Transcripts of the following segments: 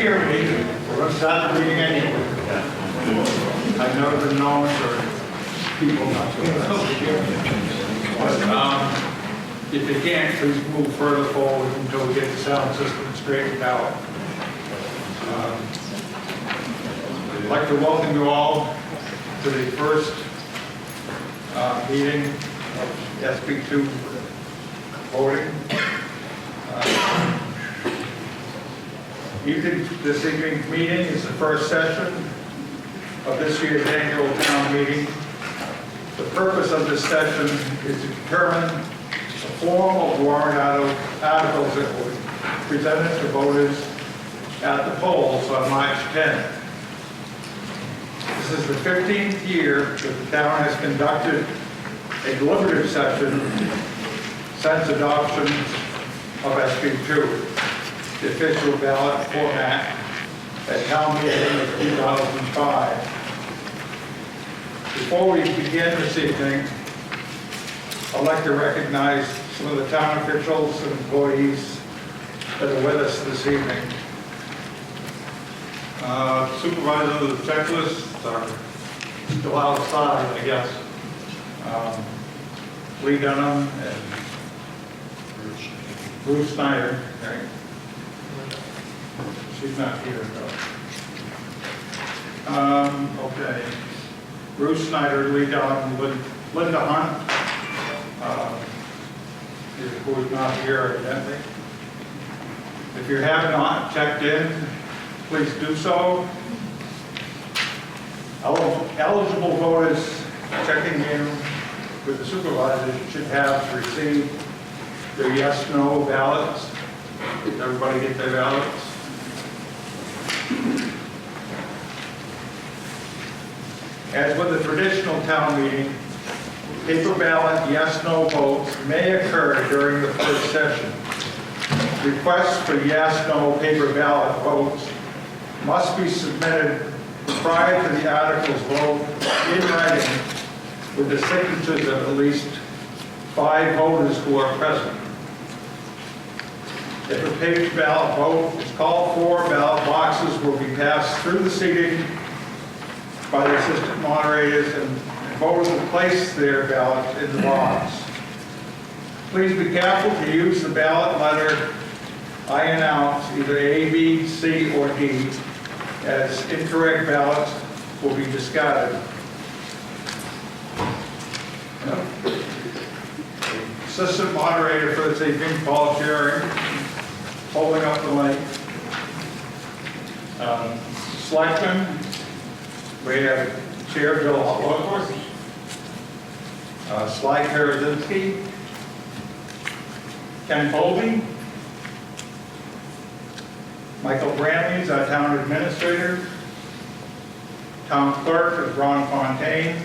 hear me, we're going to start the meeting anyway. I've never been known for people not to. If you can't, please move further forward until we get the sound system straightened out. I'd like to welcome you all to the first meeting of SB2 voting. This evening's meeting is the first session of this year's annual town meeting. The purpose of this session is to determine the form of warrant articles that will be presented to voters at the polls on March 10th. This is the 15th year that the town has conducted a deliberative session since adoption of SB2, the official ballot format at town meeting of 2005. Before we begin this evening, I'd like to recognize some of the town officials and employees that are with us this evening. Supervisor of the checklists are still outside, I guess. Lee Dunham and Bruce Snyder. Right? She's not here though. Okay. Bruce Snyder, Lee Dunham, Linda Hunt, who is not here evidently. If you have not checked in, please do so. Eligible voters checking in with the supervisor should have received their yes/no ballots. Did everybody get their ballots? As with the traditional town meeting, paper ballot yes/no votes may occur during the first session. Requests for yes/no paper ballot votes must be submitted prior to the article's vote in writing with the signatures of at least 5 voters who are present. If a paper ballot vote is called for, ballot boxes will be passed through the seating by the assistant moderators, and voters will place their ballots in the box. Please be careful to use the ballot letter I announce, either A, B, C, or D, as incorrect ballots will be discarded. Assistant moderator for this evening, Paul Sherry, holding up the mic. Selectmen, we have Chair Bill Hotworth, Sly Karazinski, Ken Colby, Michael Brantley is our town administrator. Town clerk is Ron Fontaine.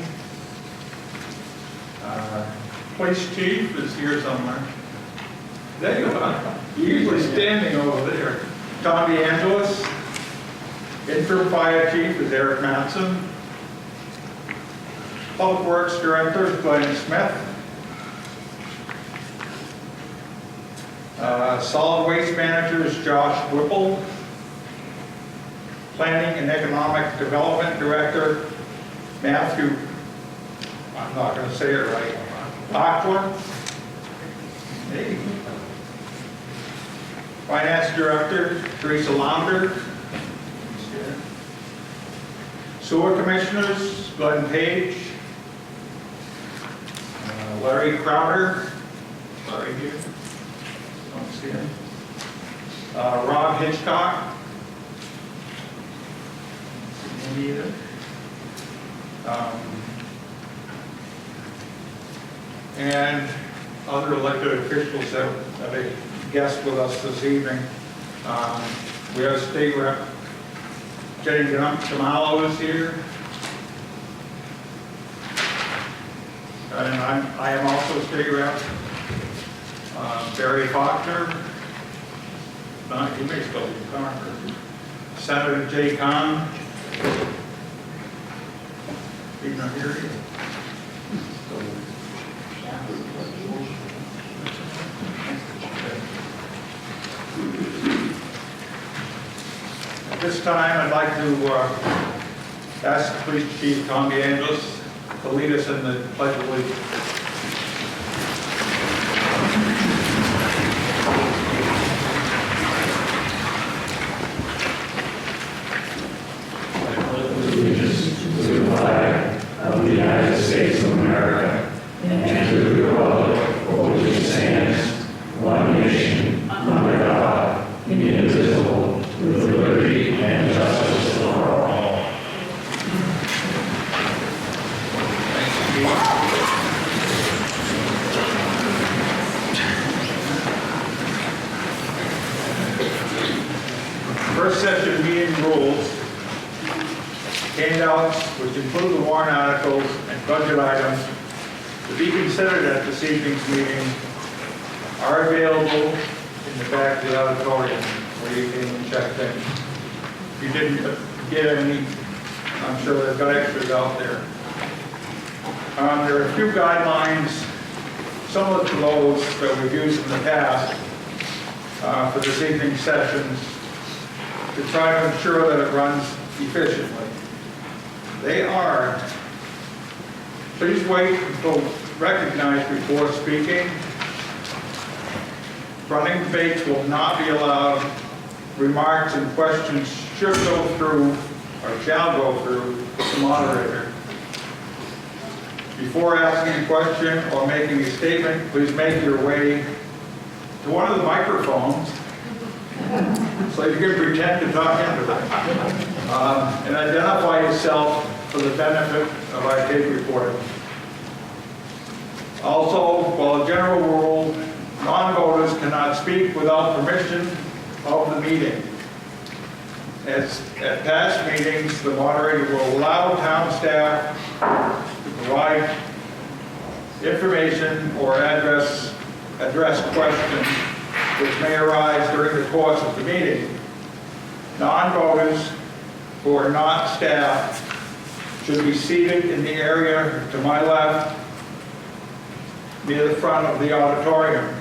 Police chief is here somewhere. There you are. You're usually standing over there. Tom DeAngelis. Interim fire chief is Eric Matson. Public Works director is Glenn Smith. Solid waste manager is Josh Whipple. Planning and economic development director Matthew, I'm not going to say it right, Bachler. Hey. Finance director Teresa Launder. Sewer commissioners Glenn Page, Larry Crowder, Larry here. Don't see him. Rob Hitchcock. Either. And other elected officials that have a guest with us this evening. We have State Rep Jenny Jamalo is here. And I am also State Rep. Barry Faulkner. He may still be Congress. Senator Jay Kahn. He's not here either. This time, I'd like to ask Police Chief Tom DeAngelis to lead us in the Pledge of Allegiance. Allegiance to the flag of the United States of America and to the republic for which it stands, one nation, under God, indivisible, with liberty and justice for all. First session meeting rules. Handouts, which include the warrant articles and budget items to be considered at this evening's meeting, are available in the back of the auditorium where you can check them. If you didn't get any, I'm sure they've got extras out there. There are a few guidelines similar to those that we've used in the past for this evening's sessions to try to ensure that it runs efficiently. They are, please wait until recognized before speaking. Running debates will not be allowed. Remarks and questions should go through, or shall go through, the moderator. Before asking a question or making a statement, please make your way to one of the microphones so you can pretend to talk into it. And identify yourself for the benefit of our tape recorder. Also, while a general rule, non-voters cannot speak without permission of the meeting. As at past meetings, the moderator will allow town staff to provide information or address questions which may arise during the course of the meeting. Non-voters who are not staff should be seated in the area to my left, near the front of the auditorium.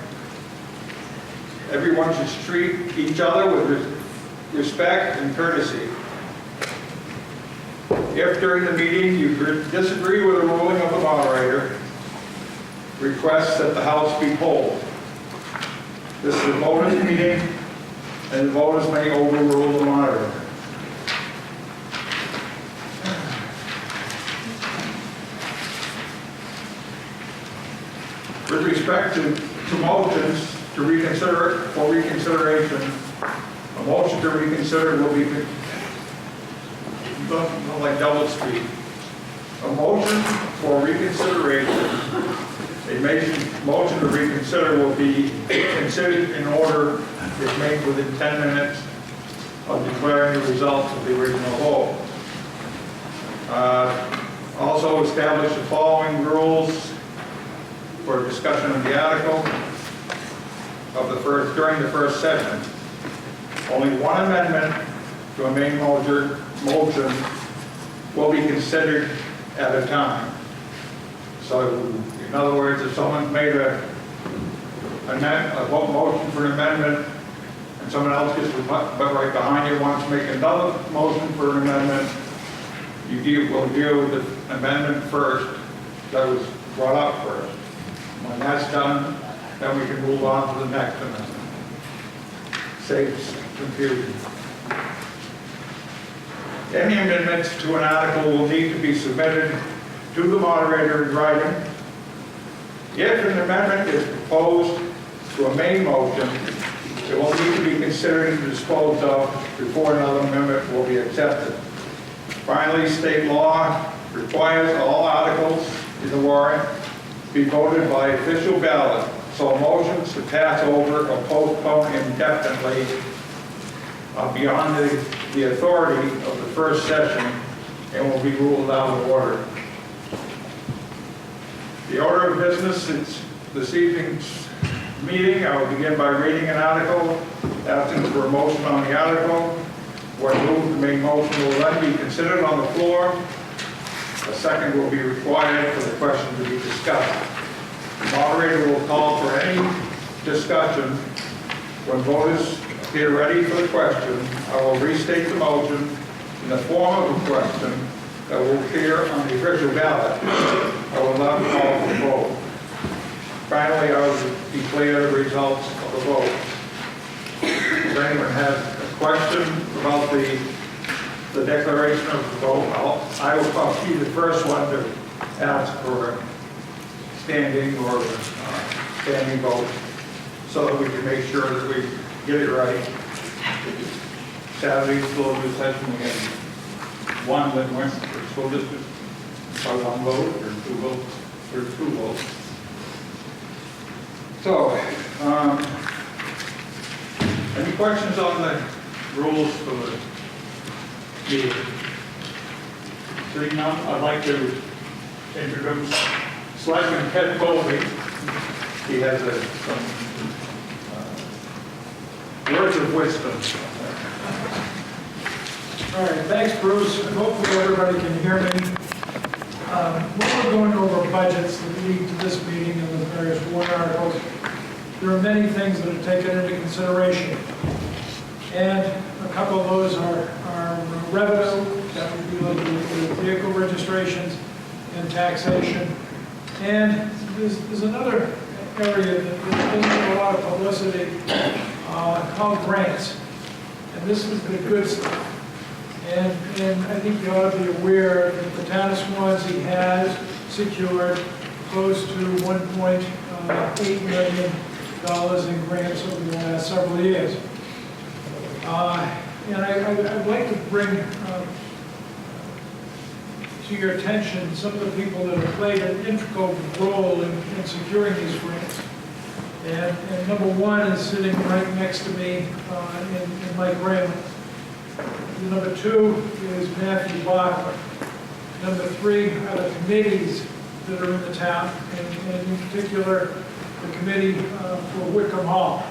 Everyone should treat each other with respect and courtesy. If during the meeting you disagree with a ruling of the moderator, request that the House be polled. This is a voters' meeting, and the voters may overrule the moderator. With respect to motions to reconsider, for reconsideration, a motion to reconsider will be like double speak. A motion for reconsideration, a motion to reconsider will be considered in order if made within 10 minutes of declaring the results of the original vote. Also establish the following rules for discussion of the article during the first session. Only one amendment to a main motion will be considered at a time. So, in other words, if someone's made a motion for an amendment and someone else gets right behind you wants to make another motion for an amendment, will deal with the amendment first that was brought up first. When that's done, then we can move on to the next amendment. Saves confusion. Any amendments to an article will need to be submitted to the moderator in writing. If an amendment is proposed to a main motion, it will need to be considered and disposed of before another amendment will be accepted. Finally, state law requires all articles in the warrant be voted by official ballot, so motions to pass over or postpone indefinitely are beyond the authority of the first session and will be ruled out of order. The order of business is this evening's meeting. I will begin by reading an article, asking for a motion on the article. When moved, the main motion will then be considered on the floor. A second will be required for the question to be discussed. The moderator will call for any discussion when voters get ready for the question. I will restate the motion in the form of a question that will appear on the official ballot. I will not call for the vote. Finally, I will declare the results of the vote. If anyone has a question about the declaration of the vote, I will be the first one to ask for a standing or standing vote so that we can make sure that we get it right. Saturday school session, we had one that went for school district by one vote or two votes or two votes. So, any questions on the rules for the meeting? Seeing none, I'd like to introduce Selectman Ted Colby. He has some words of wisdom. All right, thanks, Bruce. Hopefully everybody can hear me. When we're going over budgets that lead to this meeting and the various warrant articles, there are many things that are taken into consideration. And a couple of those are revenue, that would be like the vehicle registrations and taxation. And there's another area that doesn't get a lot of publicity called grants. And this is the good stuff. And I think you ought to be aware that the town of Swanzey has secured close to $1.8 million in grants over the last several years. And I'd like to bring to your attention some of the people that have played an integral role in securing these grants. And number one is sitting right next to me in Mike Graham. Number two is Matthew Barker. Number three are the committees that are in the town, and in particular, the committee for Wickham Hall.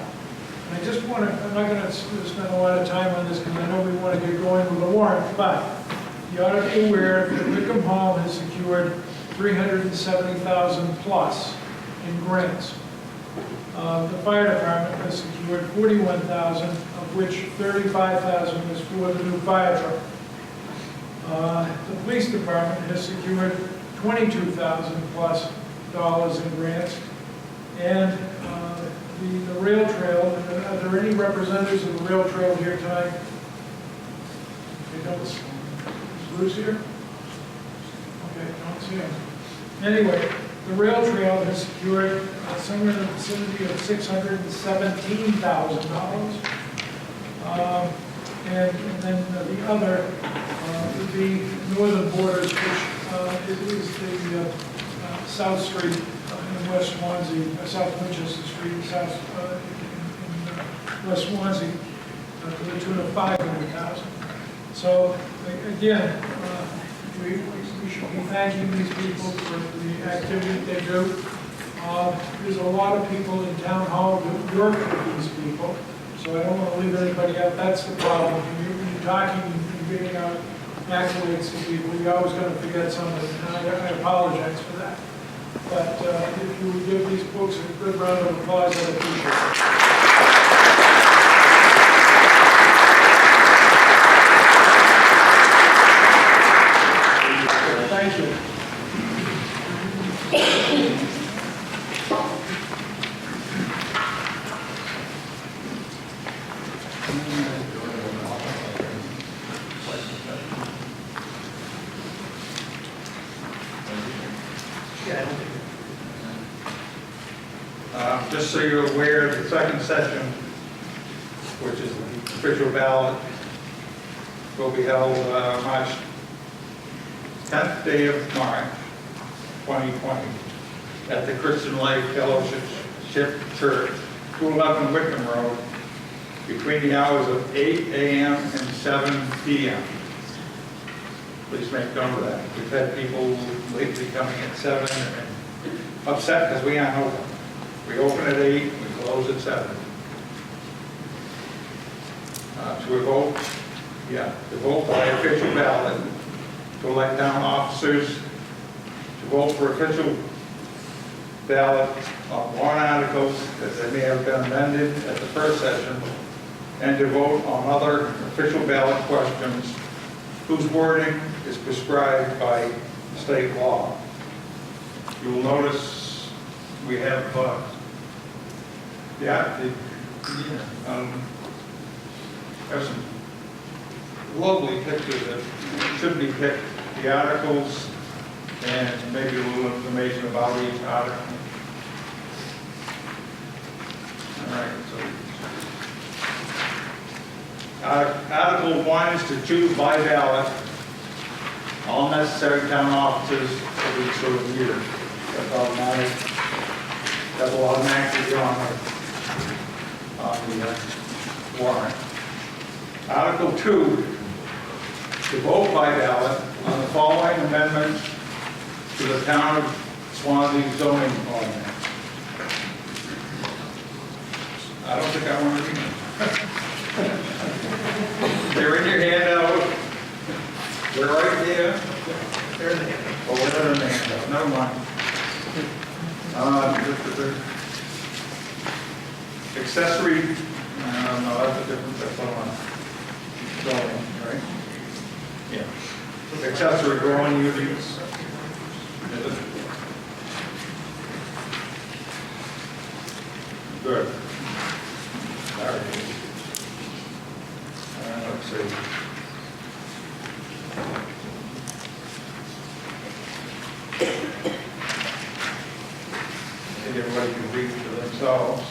And I just want to, I'm not going to spend a lot of time on this because I know we want to get going with the warrant, but you ought to be aware that Wickham Hall has secured $370,000 plus in grants. The fire department has secured $41,000, of which $35,000 is for the new fire truck. The police department has secured $22,000 plus in grants, and the rail trail. Are there any representatives of the rail trail here tonight? Is Bruce here? Okay, don't see him. Anyway, the rail trail has secured somewhere in the vicinity of $617,000. And then the other would be Northern Borders, which is the South Street in West Swansea, South Winchester Street, in West Swansea, to the tune of $500,000. So again, we should be thanking these people for the activity that they do. There's a lot of people in town hall that work with these people, so I don't want to leave anybody out. That's the problem. When you're talking and giving out accolades to people, you're always going to forget somebody, and I apologize for that. But if you would give these folks a good round of applause, I'd appreciate it. Thank you. Just so you're aware, the second session, which is the official ballot, will be held March 10th day of March, 2020, at the Christian Life Fellowship Church, 211 Wickham Road, between the hours of 8 a.m. and 7 p.m. Please make note of that. We've had people lately coming at 7 and upset because we aren't open. We open at 8, we close at 7. To vote by official ballot, to elect town officers, to vote for official ballot on warrant articles, as they may have been amended at the first session, and to vote on other official ballot questions whose wording is prescribed by state law. You will notice we have there's some lovely pictures that should be picked, the articles, and maybe a little information about each article. All right, so Article 1 is to choose by ballot all necessary town officers for each sort of year. That's automatic. That will automatically be on the warrant. Article 2, to vote by ballot on the following amendments to the town of Swanzey zoning ordinance. I don't think I want to read them. They're in your handout. They're right there. They're in the handout. Oh, they're in the handout. Never mind. Accessory, no, that's a different, that's on zoning, right? Yeah. Accessory dwelling units. Good. All right. Let's see. I think everybody can read for themselves.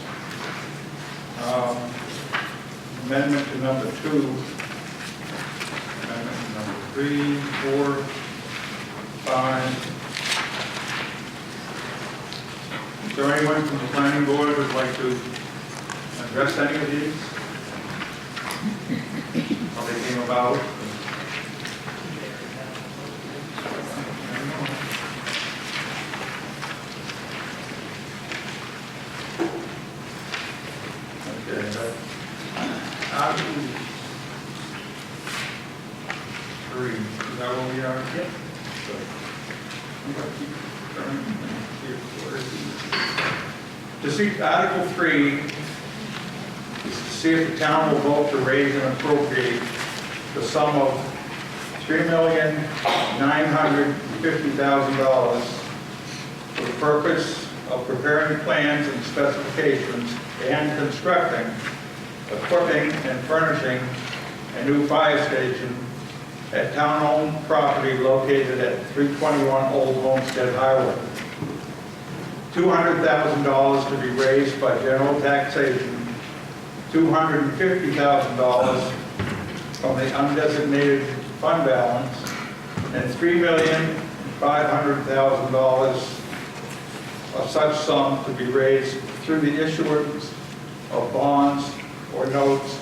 Amendment to number 2. Amendment to number 3, 4, 5. Is there anyone from the planning board who would like to address any of these? How they came about? Okay, Article 3, is that what we are? Yep. To see Article 3 is to see if the town will vote to raise and appropriate the sum of $3,950,000 for the purpose of preparing plans and specifications and constructing, equipping, and furnishing a new fire station at town-owned property located at 321 Old Homestead Highway. $200,000 to be raised by general taxation, $250,000 from the undesignated fund balance, and $3,500,000 of such sum to be raised through the issuance of bonds or notes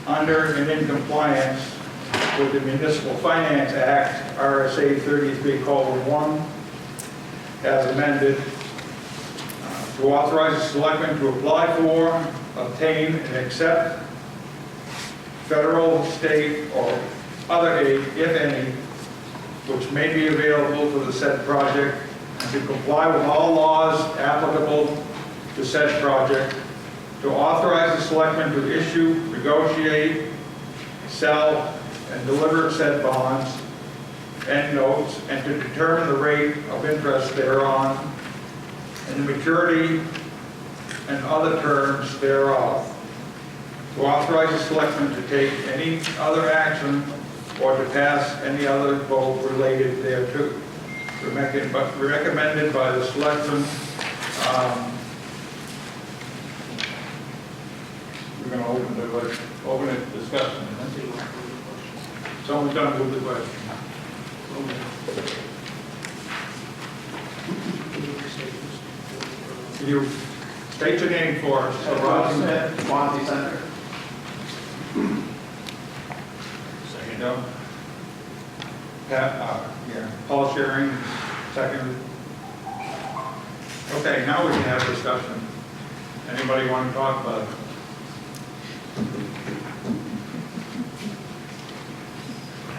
under and in compliance with the Municipal Finance Act, RSA 33:1, as amended, to authorize the selectmen to apply for, obtain, and accept federal, state, or other aid, if any, which may be available for the said project, and to comply with all laws applicable to said project, to authorize the selectmen to issue, negotiate, sell, and deliver said bonds and notes, and to determine the rate of interest thereon, and the maturity and other terms thereof, to authorize the selectmen to take any other action or to pass any other vote related thereto. Recommended by the selectmen. We're going to open it discussion. Someone's going to move the question. Can you state your name for us? Rob Smith, Swanzey Center. Second. No. Pat, yeah. Paul Sharing, second. Okay, now we can have discussion. Anybody want to talk about it?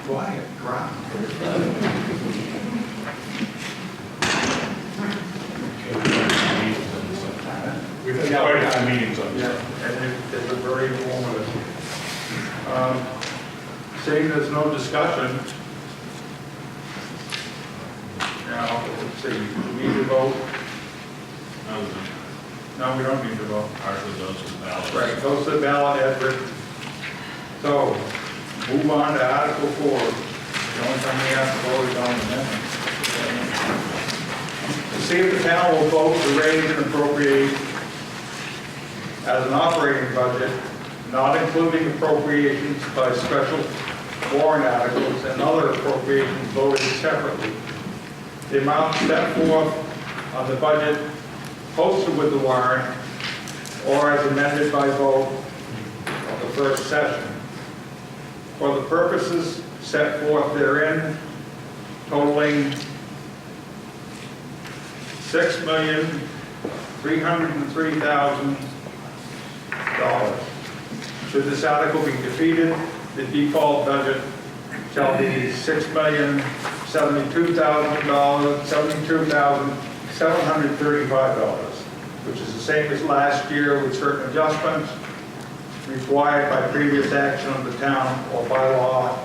Quiet, crowd. We've had quite a few meetings on Yeah, this. and it's a very informative. Seeing there's no discussion, now, let's see, we need to vote. No, we don't need to vote. Article goes to the ballot. Right, goes to the ballot, Edward. So, move on to Article 4. The only time we have to vote is on amendments. To see if the town will vote to raise and appropriate as an operating budget, not including appropriations by special warrant articles and other appropriations voted separately. The amount set forth on the budget posted with the warrant or as amended by vote of the first session. For the purposes set forth therein, totaling $6,303,000. Should this article be defeated, the default budget shall be $6,072,735, which is the same as last year with certain adjustments required by previous action of the town or by law,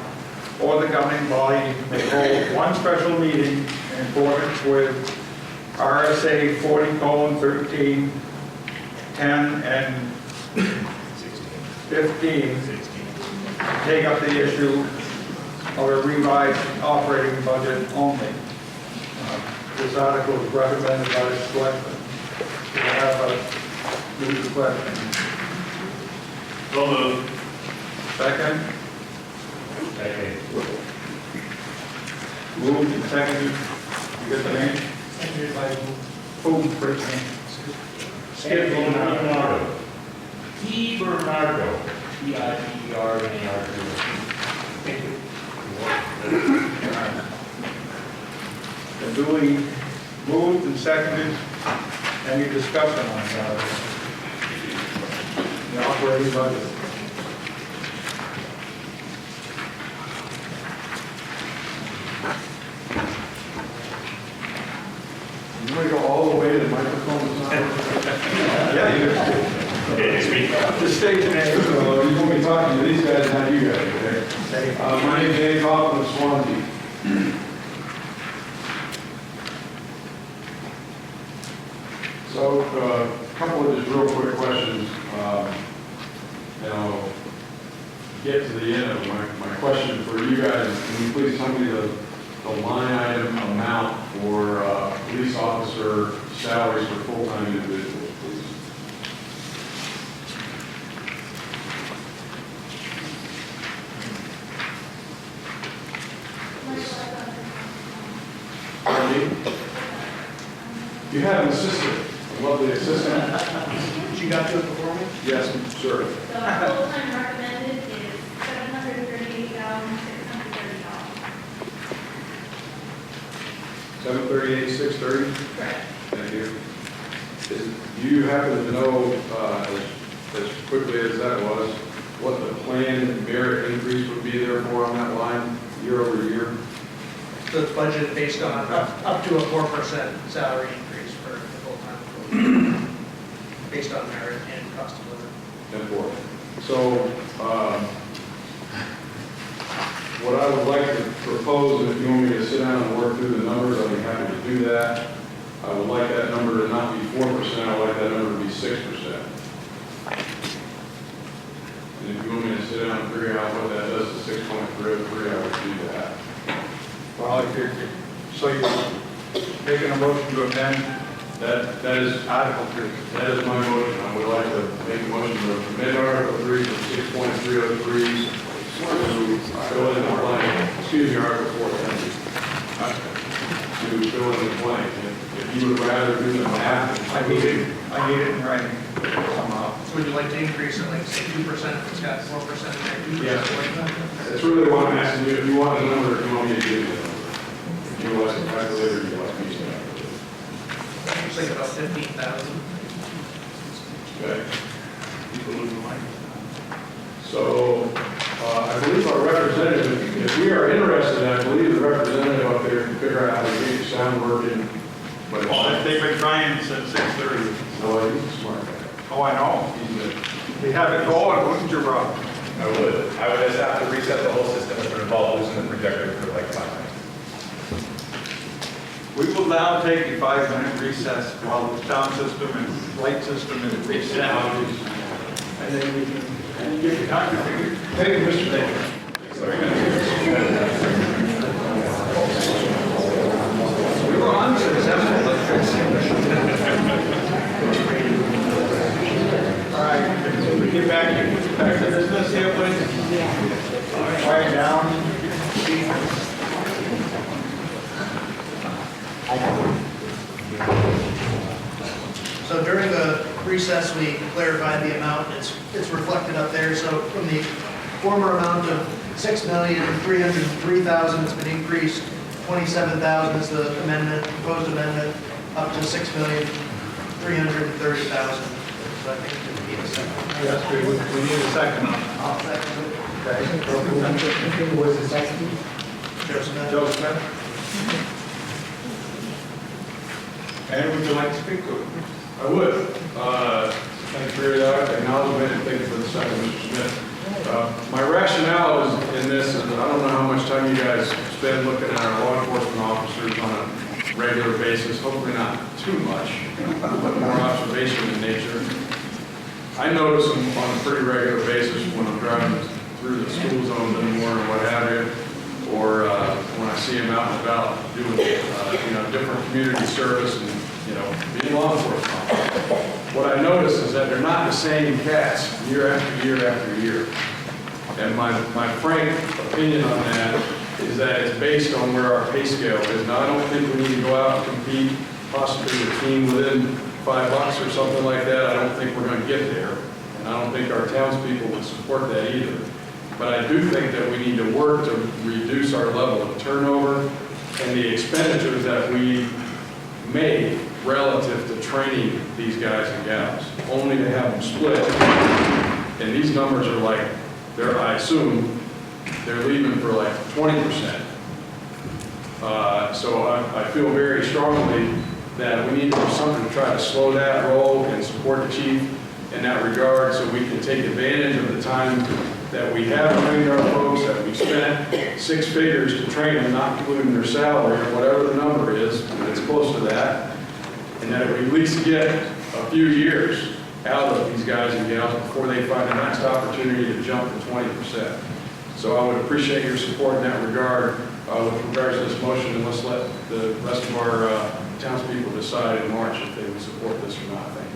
or the governing body may hold one special meeting in accordance with RSA 40:13, 10, and 15, take up the issue of a revised operating budget only. This article is recommended by the selectmen. We have a move the question. So moved. Second? Second. Moved and seconded. You get the name? Seconded by Who, Brittany? Skip Bernardo. E. Bernardo. B-I-B-E-R-N-A-R-D. And duly moved and seconded. Any discussion on that? The operating budget. You want to go all the way to the microphone? Yeah, you Okay, speak up. the stage name. So you want me talking to these guys, not you guys, okay? My name's Dave Hoffman of Swanzey. So a couple of just real quick questions, and I'll get to the end of my question for you guys. Can you please tell me the line item amount for police officer salaries for full-time individuals, please? Pardon me? You have an assistant, a lovely assistant. She got to it before me? Yes, sir. The full-time recommended is $738,630. 738, 630? Correct. Thank you. Do you happen to know, as quickly as that was, what the planned merit increase would be there for on that line, year over year? So it's budgeted based on up to a 4% salary increase for the full-time employee, based on merit and cost of living. 10-4. So, what I would like to propose, if you want me to sit down and work through the numbers, I'd be happy to do that. I would like that number to not be 4%, I would like that number to be 6%. And if you want me to sit down and figure out what that does to 6.303, I would do that. Well, if you're, so you're making a motion to amend That is Article 3. That is my motion. I would like to make a motion to amend Article 3 from 6.303 to fill in the blank, excuse me, Article 4, thank you. To fill in the blank. If you would rather do the math. I need it in writing somehow. So would you like to increase it, like say 2% if it's got 4% in there? 2%? Yes. That's really what I'm asking you. If you want the number, if you want me to give you the number. If you want to calculate or you want me to calculate. It's like about 15,000. Okay. So, I believe our representative, if we are interested, I believe the representative up there can figure out how to get the sound working. But Well, they've been trying since 6:30. no, he's a smart guy. Oh, I know. You have it going, wouldn't you, Rob? I would just have to reset the whole system if it involved losing the projector for like 5 minutes. We will now take a 5-minute recess while the sound system and light system is reset. And then we can give you time to figure. Thank you, Mr. Baker. We were unsuccessful, let's fix it. All right, can we get back to business here, please? Quiet down. So during the recess, we clarified the amount, it's reflected up there. So from the former amount of $6,303,000, it's been increased 27,000 is the amendment, proposed amendment, up to $6,330,000. So I think it would be a second. Yes, we need a second. I'll second it. Okay. Who was the second? Joe Smith. Joe Smith. And would you like to speak to it? I would. Thank you for your acknowledgement and thank you for the second, Mr. Smith. My rationale is in this, is I don't know how much time you guys spend looking at our law enforcement officers on a regular basis, hopefully not too much, but more observation in nature. I notice them on a pretty regular basis when I'm driving through the school zones anymore or what have you, or when I see them out and about doing, different community service and, being law enforcement. What I notice is that they're not the same cats year after year after year. And my frank opinion on that is that it's based on where our pay scale is. Now, I don't think we need to go out and compete, possibly a team within $5 or something like that. I don't think we're going to get there. And I don't think our townspeople would support that either. But I do think that we need to work to reduce our level of turnover and the expenditures that we make relative to training these guys and gals, only to have them split. And these numbers are like, I assume, they're leaving for like 20%. So I feel very strongly that we need to do something to try to slow that roll and support the chief in that regard so we can take advantage of the time that we have trained our folks, that we spent 6 figures to train them, not including their salary or whatever the number is, but it's close to that, and that we at least get a few years out of these guys and gals before they find the next opportunity to jump to 20%. So I would appreciate your support in that regard with regards to this motion, and let's let the rest of our townspeople decide in March if they would support this or not. Thank you.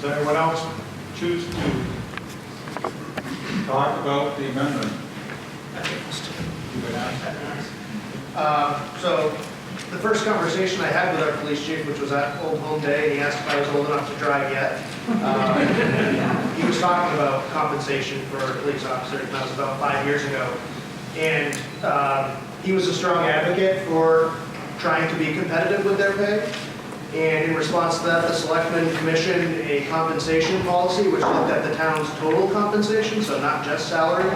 Does anyone else choose to talk about the amendment? So the first conversation I had with our police chief, which was at Old Home Day, and he asked if I was old enough to drive yet. He was talking about compensation for police officers, and that was about 5 years ago. And he was a strong advocate for trying to be competitive with their pay. And in response to that, the selectmen commissioned a compensation policy which looked at the town's total compensation, so not just salary,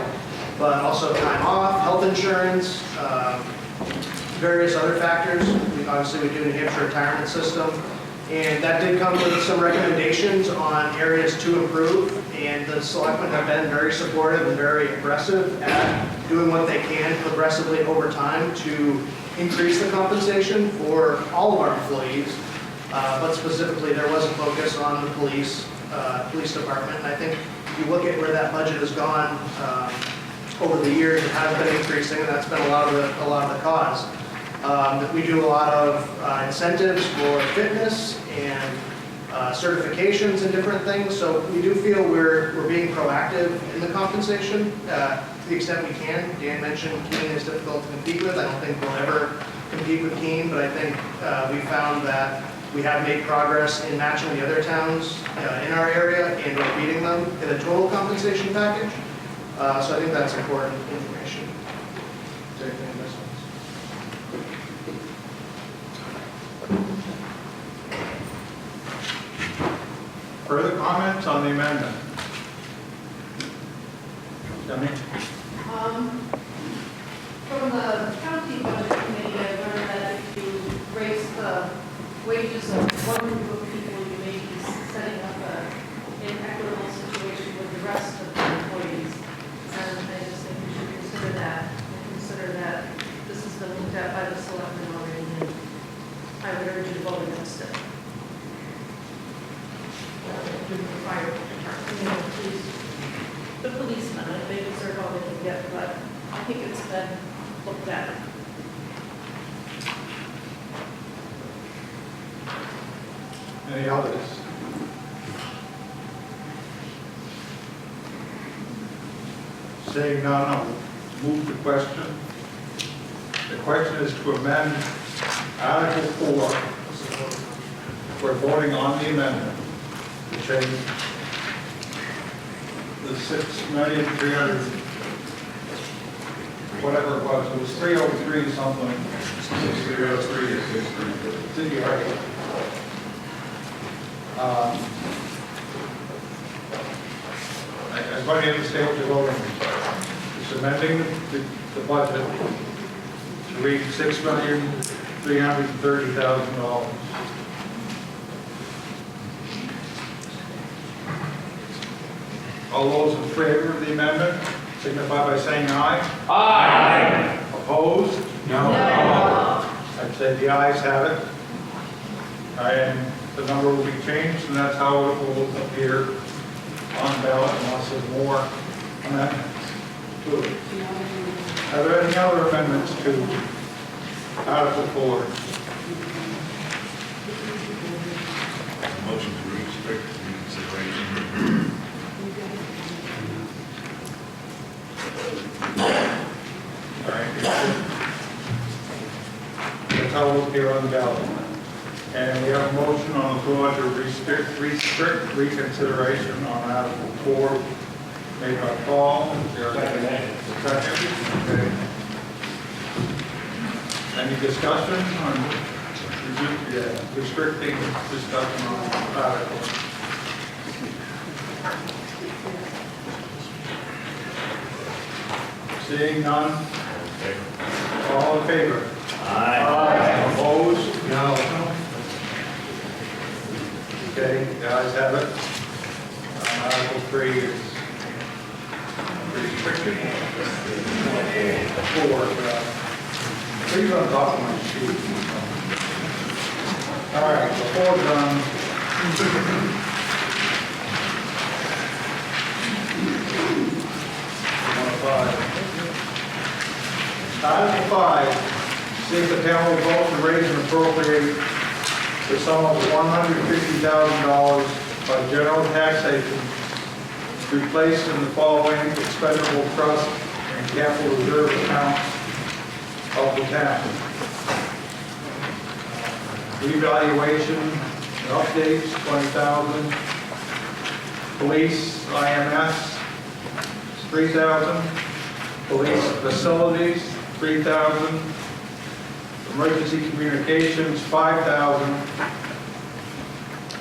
but also time off, health insurance, various other factors. Obviously, we do New Hampshire retirement system. And that did come with some recommendations on areas to improve. And the selectmen have been very supportive and very aggressive at doing what they can progressively over time to increase the compensation for all of our employees. But specifically, there was a focus on the police department. And I think if you look at where that budget has gone over the years, it has been increasing, and that's been a lot of the cause. We do a lot of incentives for fitness and certifications and different things. So we do feel we're being proactive in the compensation to the extent we can. Dan mentioned Keene is difficult to compete with. I don't think we'll ever compete with Keene, but I think we found that we have made progress in matching the other towns in our area and we're beating them in a total compensation package. So I think that's important information. Is there anything I missed? Further comments on the amendment? Debbie? From the county budget committee, I learned that if you raise the wages of one group of people, you may be setting up an inequitable situation with the rest of the employees. And I just think we should consider that, and consider that this has been looked at by the selectmen already, and I would urge you to vote against it. Give the fire department, the policemen, if they deserve all they can get, but I think it's been looked at. Any others? Seeing none, I'll move the question. The question is to amend Article 4. We're voting on the amendment to change the 6,300,000, whatever it was 303 something. 6303 is 633. It's in the article. Everybody understand what you're voting? It's amending the budget to read $6,330,000. All those in favor of the amendment signify by saying aye. Aye. Opposed? No. I'd say the ayes have it. And the number will be changed, and that's how it will appear on ballot unless there's more amendments to it. Are there any other amendments to Article 4? Motion to restrict reconsideration. All right. That's how it will appear on the ballot. And we have a motion on the floor to restrict reconsideration on Article 4, made by Paul. Is there a second? Okay. Any discussion on restricting discussion on Article? Seeing none? All in favor? Aye. Opposed? No. Okay, the ayes have it. Article 3 is restricted. 4, please on top of my sheet. All right, the 4's done. Article 5, see if the town will vote to raise and appropriate the sum of $150,000 by general taxation to be placed in the following expendable trust and capital reserve accounts of the town. Revaluation and updates, $20,000. Police IMS, $3,000. Police facilities, $3,000. Emergency communications, $5,000.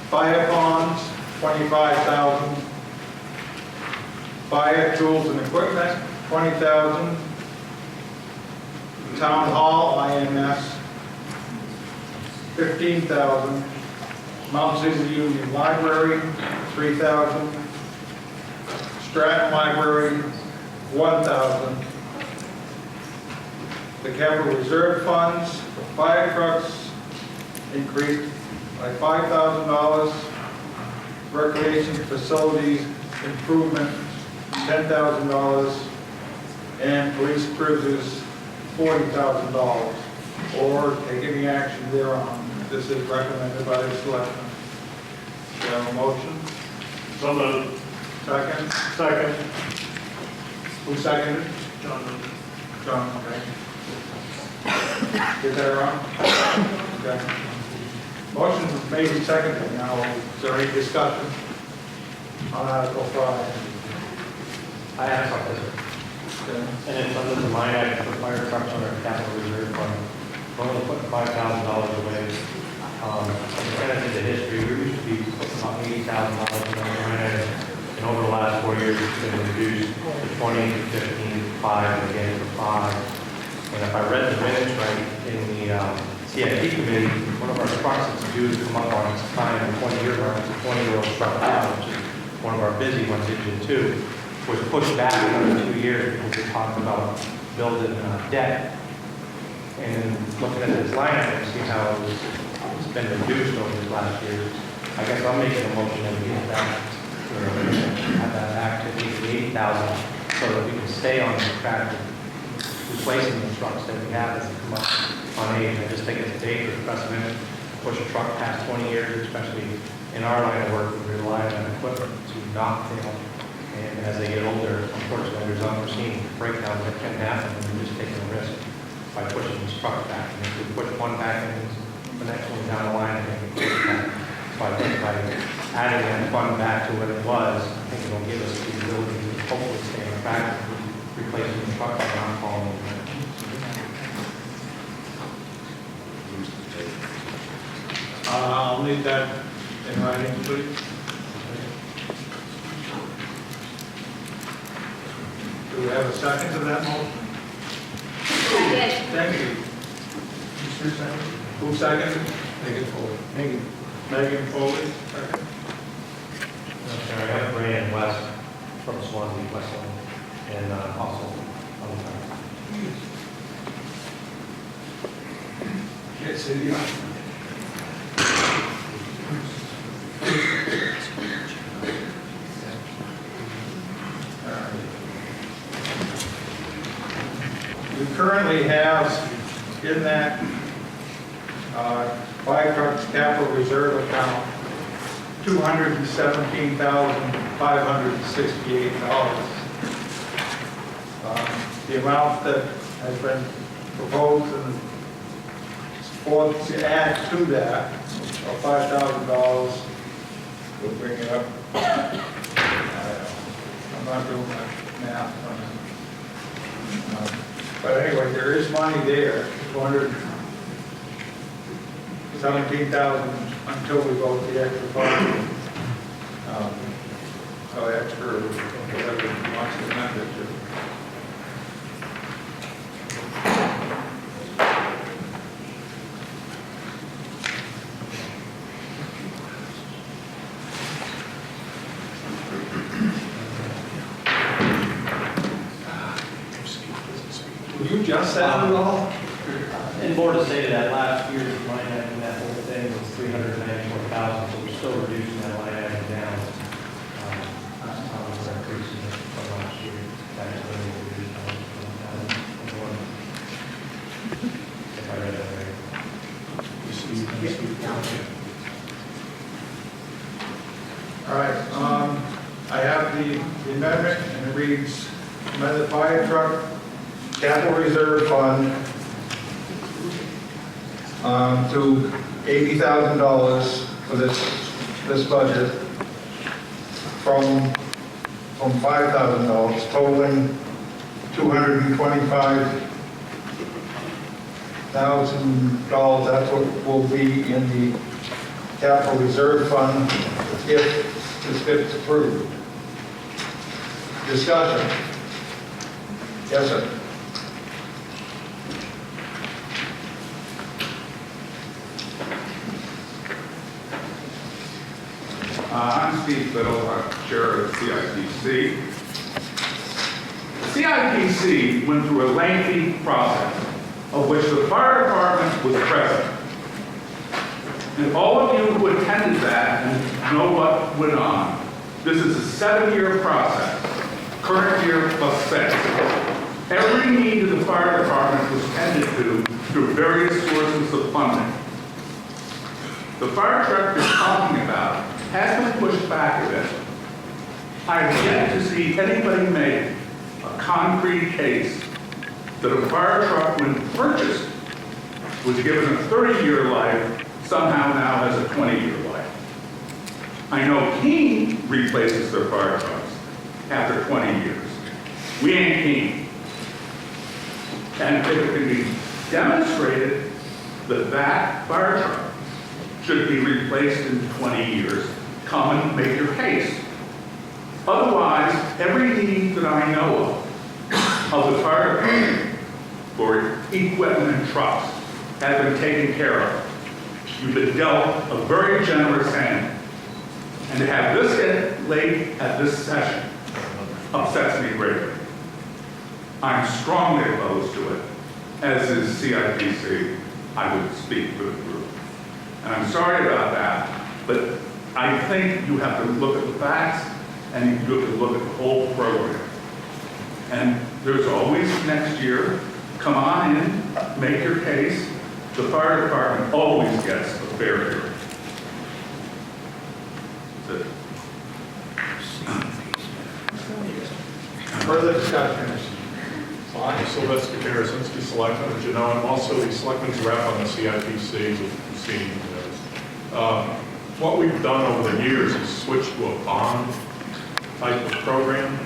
Fire ponds, $25,000. Fire tools and equipment, $20,000. Town hall IMS, $15,000. Mount Caesar Union Library, $3,000. Stratton Library, $1,000. The capital reserve funds for fire trucks increased by $5,000. Recreation facilities improvement, $10,000. And police cruisers, $40,000. Or take any action thereon. This is recommended by the selectmen. Do you have a motion? So moved. Second? Second. Who seconded? John moved. John, okay. Get that wrong? Okay. Motion made and seconded. Now, is there any discussion on Article 5? I have something, Okay. and it's under the line item for fire trucks on our capital reserve fund. We're only putting $5,000 away. Kind of into history, we used to be putting about $80,000 in that line item, and over the last 4 years, it's been reduced to 20, 15, 5, and again to 5. And if I read the minutes right, in the CIP committee, one one of our trucks that's due to come up on its time, 20-year mark, it's a 20-year-old truck now, which is one of our busy ones, engine 2, was pushed back another 2 years because we talked about building debt. And looking at this line item, see how it's been reduced over the last years. I guess I'm making a motion that we get that, or have that back to 80,000, so that we can stay on the track of replacing the trucks that we have as they come up on age. I just think it's dangerous precedent to push a truck past 20 years, especially in our line of work, we rely on equipment to not fail. And as they get older, unfortunately, there's unforeseen breakdowns that can happen, and we're just taking a risk by pushing these trucks back. And if we push one back, and the next one down the line, and then we push it back. So I think by adding that fund back to what it was, I think it'll give us the ability to hopefully stay on track and replacing the truck by not falling. I'll need that in writing, please. Do we have a second to that motion? Thank you. Who seconded? Megan Foley. Megan Foley, second. I have Brandon West from Swanzey, Westland, and also on the track. Yes, yeah. We currently have in that fire trucks capital reserve account $217,568. The amount that has been proposed and for to add to that of $5,000 will bring it up. I'm not doing my math on it. But anyway, there is money there, 217,000 until we vote the extra fund. So extra, whatever he wants to amend it to. You just said it all? And more to say to that, last year's line item, that whole thing was 394,000, so we're still reducing that line item down. That's how we're increasing it from last year. That's when we reduced it from 1,000. If I read that right. All right, I have the amendment, and it reads, amend the fire truck capital reserve fund to $80,000 for this budget from $5,000, totaling $225,000. That's what will be in the capital reserve fund if this gets approved. Discussion. Yes, sir. I'm Steve Little, I'm chair of the CIPC. The CIPC went through a lengthy process of which the fire department was present. And all of you who attended that and know what went on, this is a 7-year process, current year plus 6. Every need of the fire department was tended to through various sources of funding. The fire truck you're talking about has been pushed back a bit. I've yet to see anybody make a concrete case that a fire truck, when purchased, was given a 30-year life, somehow now has a 20-year life. I know Keene replaces their fire trucks after 20 years. We ain't Keene. And if it can be demonstrated that that fire truck should be replaced in 20 years, come and make your case. Otherwise, every need that I know of the fire department for equipment and trucks has been taken care of. You've been dealt a very generous hand. And to have this get late at this session upsets me greatly. I'm strongly opposed to it, as is CIPC. I would speak for the group. And I'm sorry about that, but I think you have to look at the facts and you have to look at the whole program. And there's always next year, come on in, make your case. The fire department always gets a fair hearing. That's it. Further discussion? I'm Sylvester Karasinski, Selectman, as you know, I'm also the Selectman's rep on the CIPC, you've seen those. What we've done over the years is switch to a bond type of program.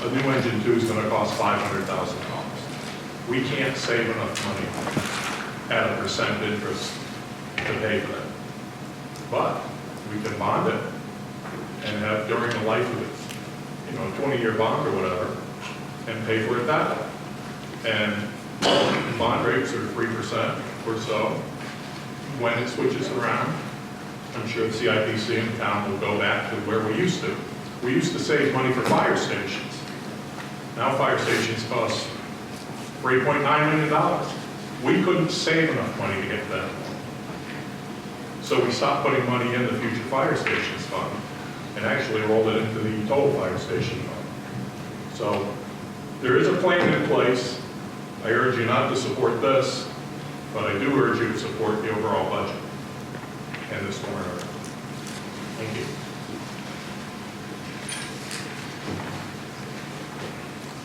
A new engine 2 is going to cost $500,000. We can't save enough money at a percent interest to pay for that. But we can bond it and have during the life of it, you know, a 20-year bond or whatever, and pay for it that way. And bond rates are 3% or so. When it switches around, I'm sure the CIPC in town will go back to where we used to. We used to save money for fire stations. Now fire stations cost $3.9 million. We couldn't save enough money to get that. So we stopped putting money in the future fire stations fund and actually rolled it into the total fire station fund. So there is a plan in place. I urge you not to support this, but I do urge you to support the overall budget and this warrant article. Thank you.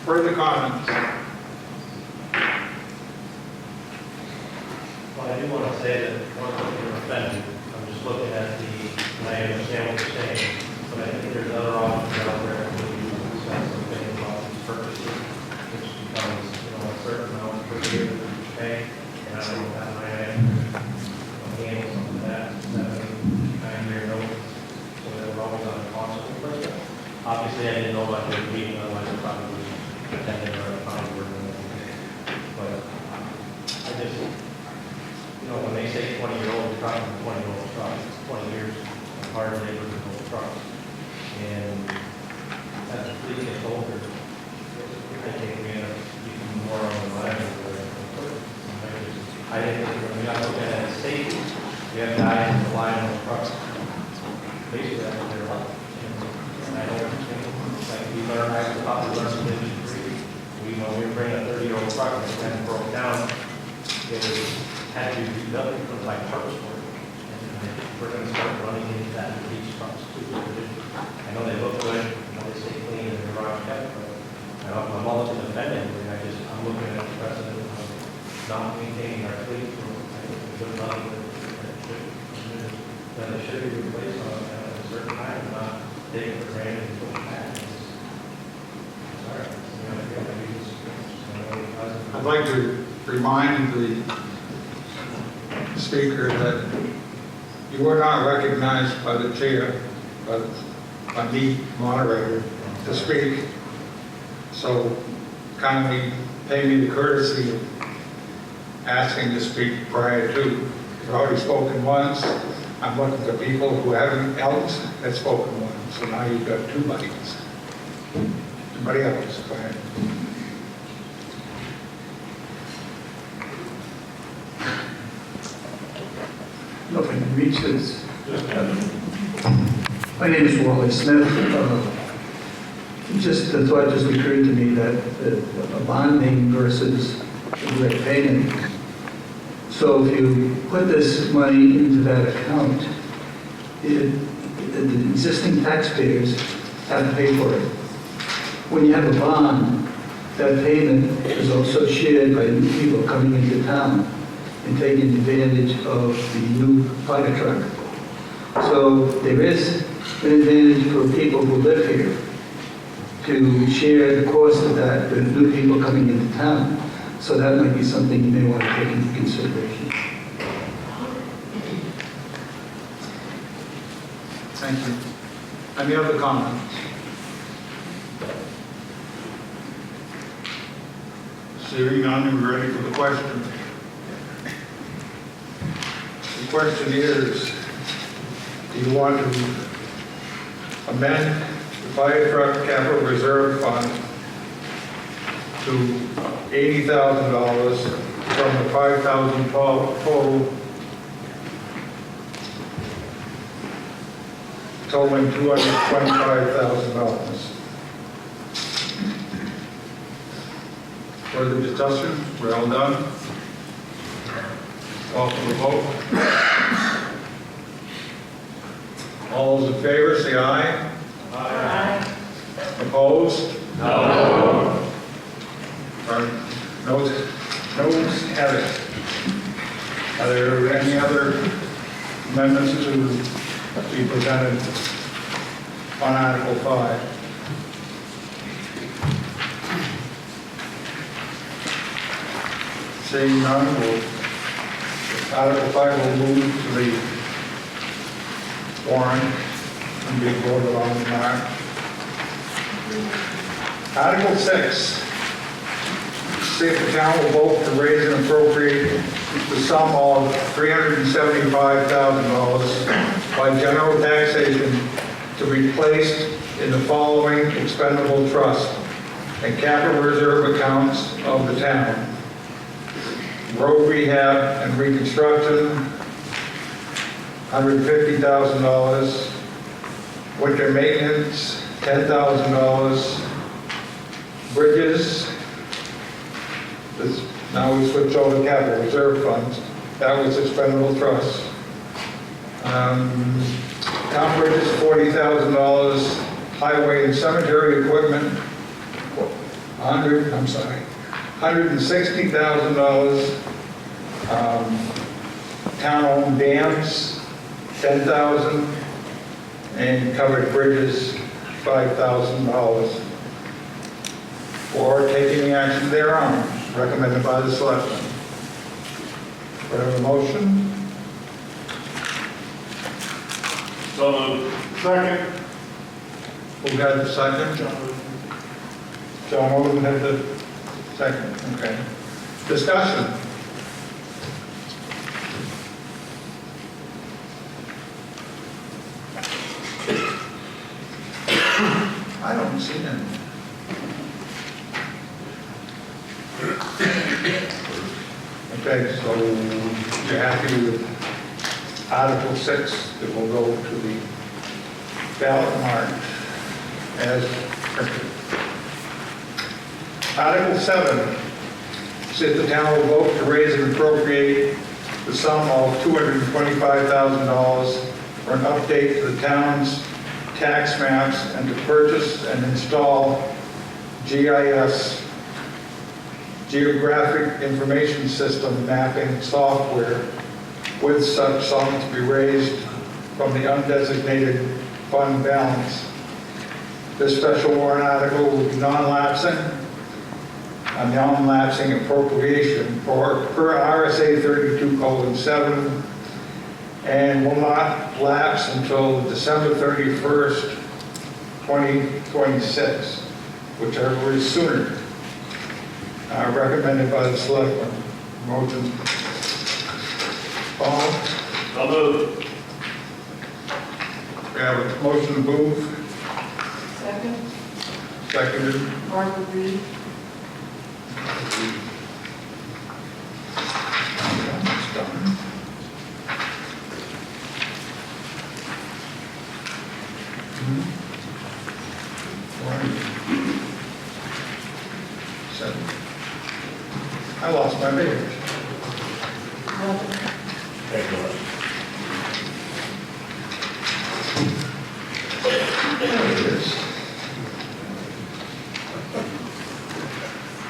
Further comments? Well, I do want to say that one thing you're offended. I'm just looking at and I understand what you're saying, but I think there's other options out there that you discuss something about these purchases, which becomes, a certain amount per year that we pay, and I don't know if that might handle some of that, 7-9-year note, so that we're always on a constant person. Obviously, I didn't know about your meeting, otherwise I probably attended or found word. But I just, when they say 20-year-old truck, 20-year-old truck, it's 20 years of hard labor with old trucks. And as the fleet gets older, I think we end up using more on the line. I didn't think when we got looking at safety, we have guys that rely on those trucks. Basically, that's what they're about. And I don't think, like we learned, I thought we learned some industry. When we bring a 30-year-old truck and it broke down, it had to be rebuilt from like purpose for it. And we're going to start running into that with these trucks too. I know they look good, I know they stay clean and they're garage kept, but I'm all to defend it. I'm looking at the precedent of not maintaining our fleet for I think a good level that it should be replaced on at a certain time and not taken for granted and put back. Sorry. I'd like to remind the speaker that you were not recognized by the chair, but by me, moderator, to speak. So kindly pay me the courtesy of asking to speak prior to. You've already spoken once. I'm looking for people who haven't else had spoken once. So now you've got 2 buddies. Anybody else? Go ahead. Nothing to reach this. My name is Wally Smith. Just the thought just occurred to me that a bonding versus a direct payment. So if you put this money into that account, the existing taxpayers have to pay for it. When you have a bond, that payment is also shared by new people coming into town and taking advantage of the new fire truck. So there is an advantage for people who live here to share the cost of that with new people coming into town. So that might be something you may want to take into consideration. Thank you. Any other comments? Seeing none, we're ready for the question. question is, do you want to amend the fire truck capital reserve fund to $80,000 from the $5,000 total, totaling $225,000? Further discussion? We're all done? Call for the vote. All those in favor, say aye. Aye. Opposed? No. Noes have it. Are there any other amendments to be presented on Article 5? Seeing none, Article 5 will move to the warrant and be voted on tonight. Article 6, see if the town will vote to raise and appropriate the sum of $375,000 by general taxation to be placed in the following expendable trust and capital reserve accounts of the town. Road rehab and reconstruction, $150,000. Winter maintenance, $10,000. Bridges, now we switch over to capital reserve funds. That was expendable trust. Town bridges, $40,000. Highway and cemetery equipment, $160,000. Town-owned dams, $10,000. And covered bridges, $5,000. For taking action thereon, recommended by the selectmen. Do I have a motion? So moved. Second. Who got the second? John Odom had the second, okay. Discussion. I don't see any. Okay, so you're happy with Article 6 that will go to the ballot mark as printed. Article 7, see if the town will vote to raise and appropriate the sum of $225,000 for an update to the town's tax maps and to purchase and install GIS, Geographic Information System mapping software, with such sum to be raised from the undesignated fund balance. This special warrant article will be non-lapsing, a non-lapsing appropriation per RSA 32:7, and will not lapse until December 31st, 2026, whichever is sooner. Recommended by the selectmen. Motion. Paul? So moved. We have a motion to move. Second. Seconded. Barbara Reed. That's done. Seven. I lost my page. There it is.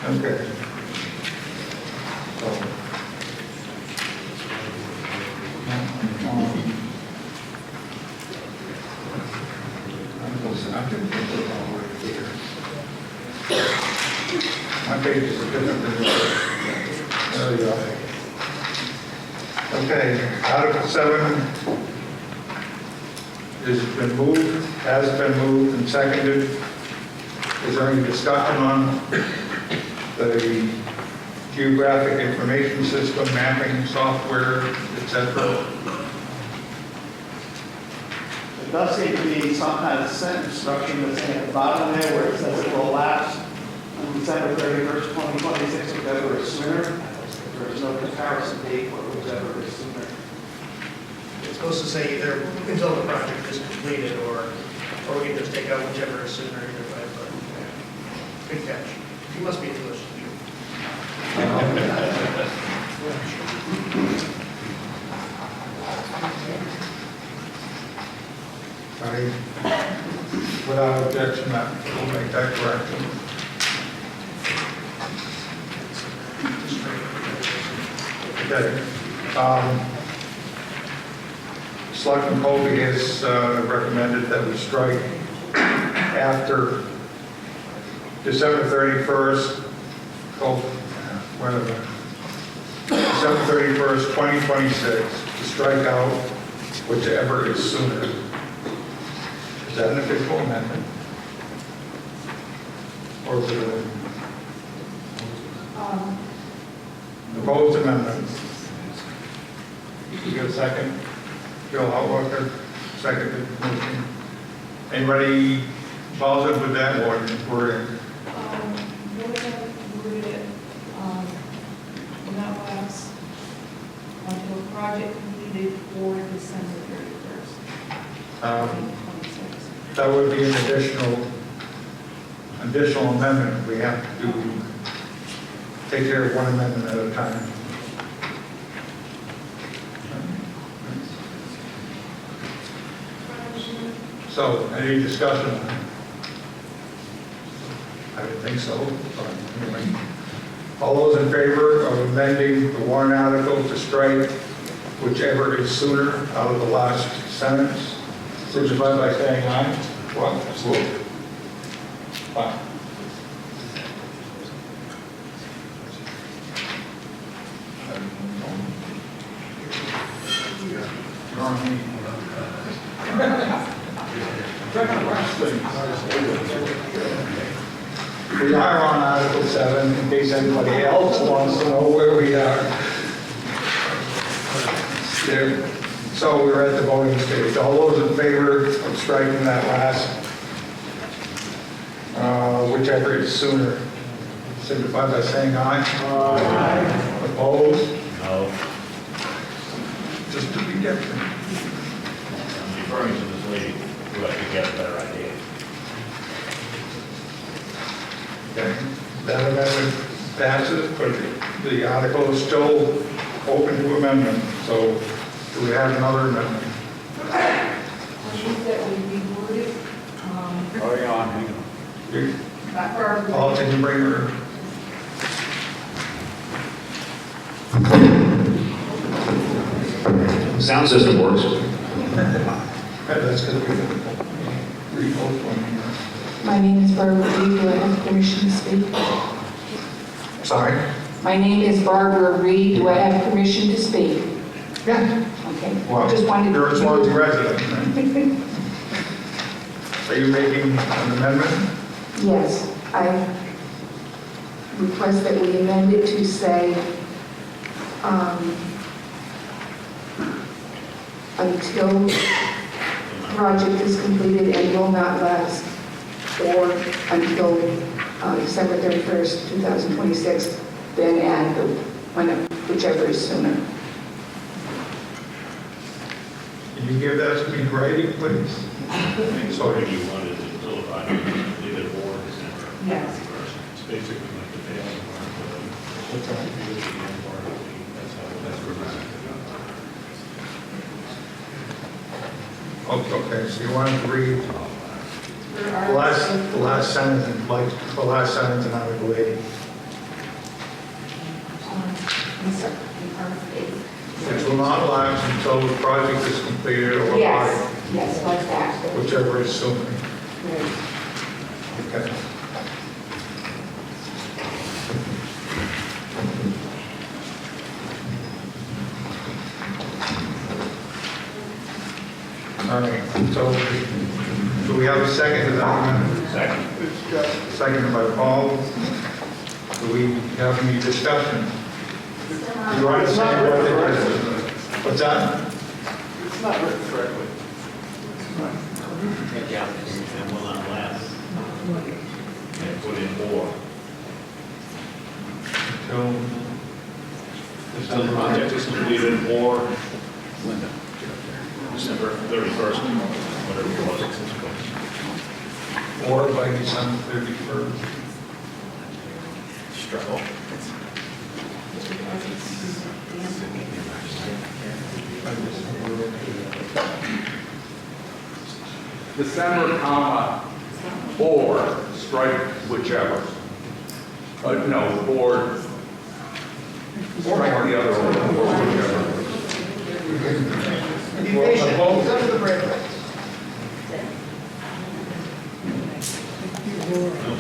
Okay. So. I can put it all right here. My pages are different than yours. There we go. Okay, Article 7 has been moved and seconded. Is there any discussion on the geographic information system, mapping software, etc.? there does seem to be some kind of sentence structure that's at the bottom there where it says it will lapse on December 31st, 2026, whichever is sooner. There is no comparison date for whichever is sooner. It's supposed to say either until the project is completed, or we can just take out whichever is sooner either way, but good catch. You must be English. Without objection, we'll make that correction. Okay. Selectman Colby has recommended that we strike after December 31st, whatever, December 31st, 2026, to strike out whichever is sooner. Is that an official amendment? Or is it a proposed amendment? You get a second? Bill Outwalker, seconded motion. Anybody positive with that or wording? Not lapse until project completed for December 31st. That would be an additional amendment. We have to take care of one amendment at a time. So, any discussion on it? I didn't think so, but anyway. All those in favor of amending the warrant article to strike whichever is sooner out of the last sentence, signify by saying aye. Well, absolutely. Fine. You're on me. We are on Article 7, in case anybody else wants to know where we are. There. So we're at the voting stage. All those in favor of striking that last, whichever is sooner, signify by saying aye. Aye. Opposed? No. Just to be different. I'm deferring to this lady who I think has a better idea. Okay. That amendment passes, but the article is still open to amendment. So do we have another amendment? I think that we reword it. Hurry on, hang on. Not for our. Paul, can you bring her? Sound system works. That's because we revote one here. My name is Barbara Reed. Do I have permission to speak? Sorry? My name is Barbara Reed. Do I have permission to speak? Yeah. Okay. Well, Just wanted you're a to. Swanzey resident, right? Are you making an amendment? Yes, I request that we amend it to say, until project is completed and will not last, or until December 31st, 2026, then add whichever is sooner. Can you give that to me in writing, please? Sorry, you wanted to until the project is completed or December. Yes. It's basically like the failing part. What's that? That's progressive. Okay, so you wanted to read the last sentence, like the last sentence in Article 8. Which will not last until the project is completed or Yes, yes, like that. whichever is sooner. Right. Okay. All right, so do we have a second to that amendment? Second. Seconded by Paul. Do we have any discussion? You want to say what it is? What's that? It's not written correctly. Take out and will not last. And put in more. Until the project is completed or December 31st, whatever it was. Or by December 31st. Struggle. December, comma, or strike whichever. No, or strike the other one, or whichever. Be patient, he's under the brake lights.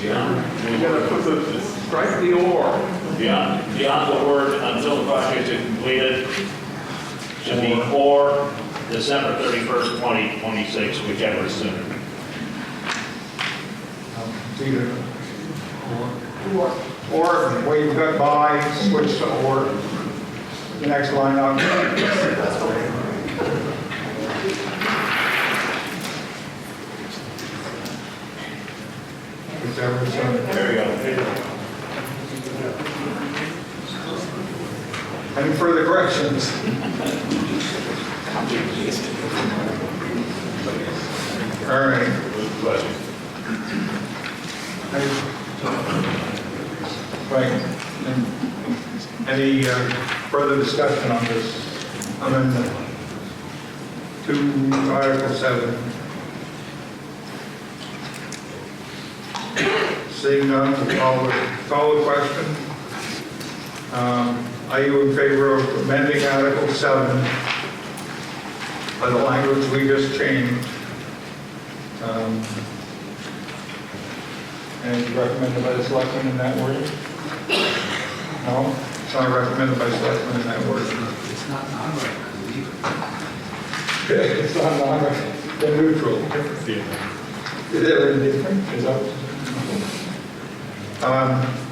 You gotta put the, strike the or. Beyond the word until the project is completed, should be or December 31st, 2026, whichever is sooner. It's either or where you've got by, switch to or. The next line up. Whichever is sooner. There we go. Any further corrections? All right. Right. Any further discussion on this amendment to Article 7? Seeing none, we'll call the question. Are you in favor of amending Article 7 by the language we just changed? And recommended by the selectmen in that wording? No, it's not recommended by selectmen in that wording. It's not non-recommended either. It's not non-recommended, they're neutral. They're indifferent, is that?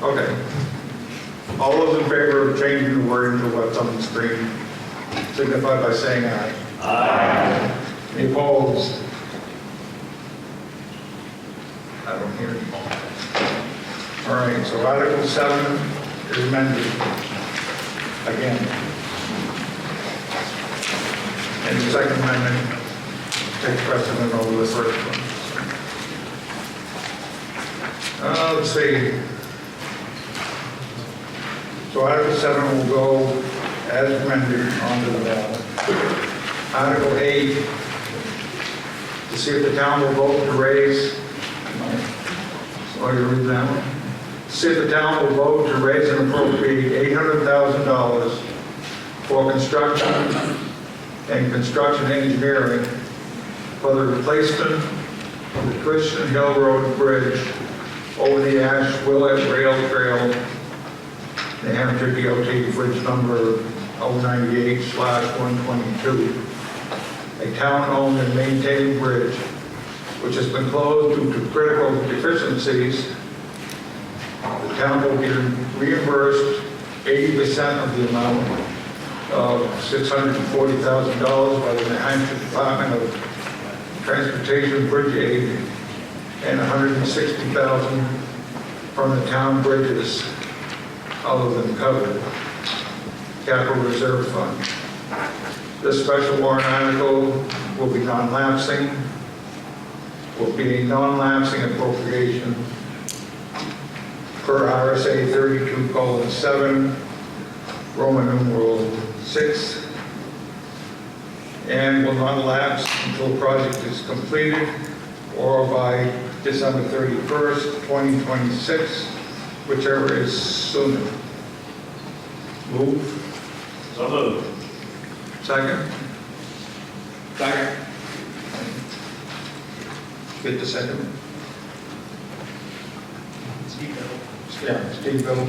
Okay. All those in favor of changing the wording to what's on the screen, signify by saying aye. Aye. Any opposed? I don't hear any. All right, so Article 7 is amended again. And the second amendment takes precedent over the first one. Let's see. So Article 7 will go as amended onto the ballot. Article 8, to see if the town will vote to raise, or you read that one? See if the town will vote to raise and appropriate $800,000 for construction and construction engineering for the replacement of the Christian Hill Road Bridge over the Ash Willett Rail Trail, New Hampshire DOT bridge number 098/122, a town-owned and maintained bridge which has been closed due to critical deficiencies. The town will be reimbursed 80% of the amount of $640,000 by the New Hampshire Department of Transportation Bridge Aid and $160,000 from the town bridges other than covered capital reserve fund. This special warrant article will be non-lapsing, will be a non-lapsing appropriation per RSA 32:7, Roman numeral 6, and will not lapse until the project is completed or by December 31st, 2026, whichever is sooner. Move. So moved. Second? Second. Get the second. Yeah, Steve Bill.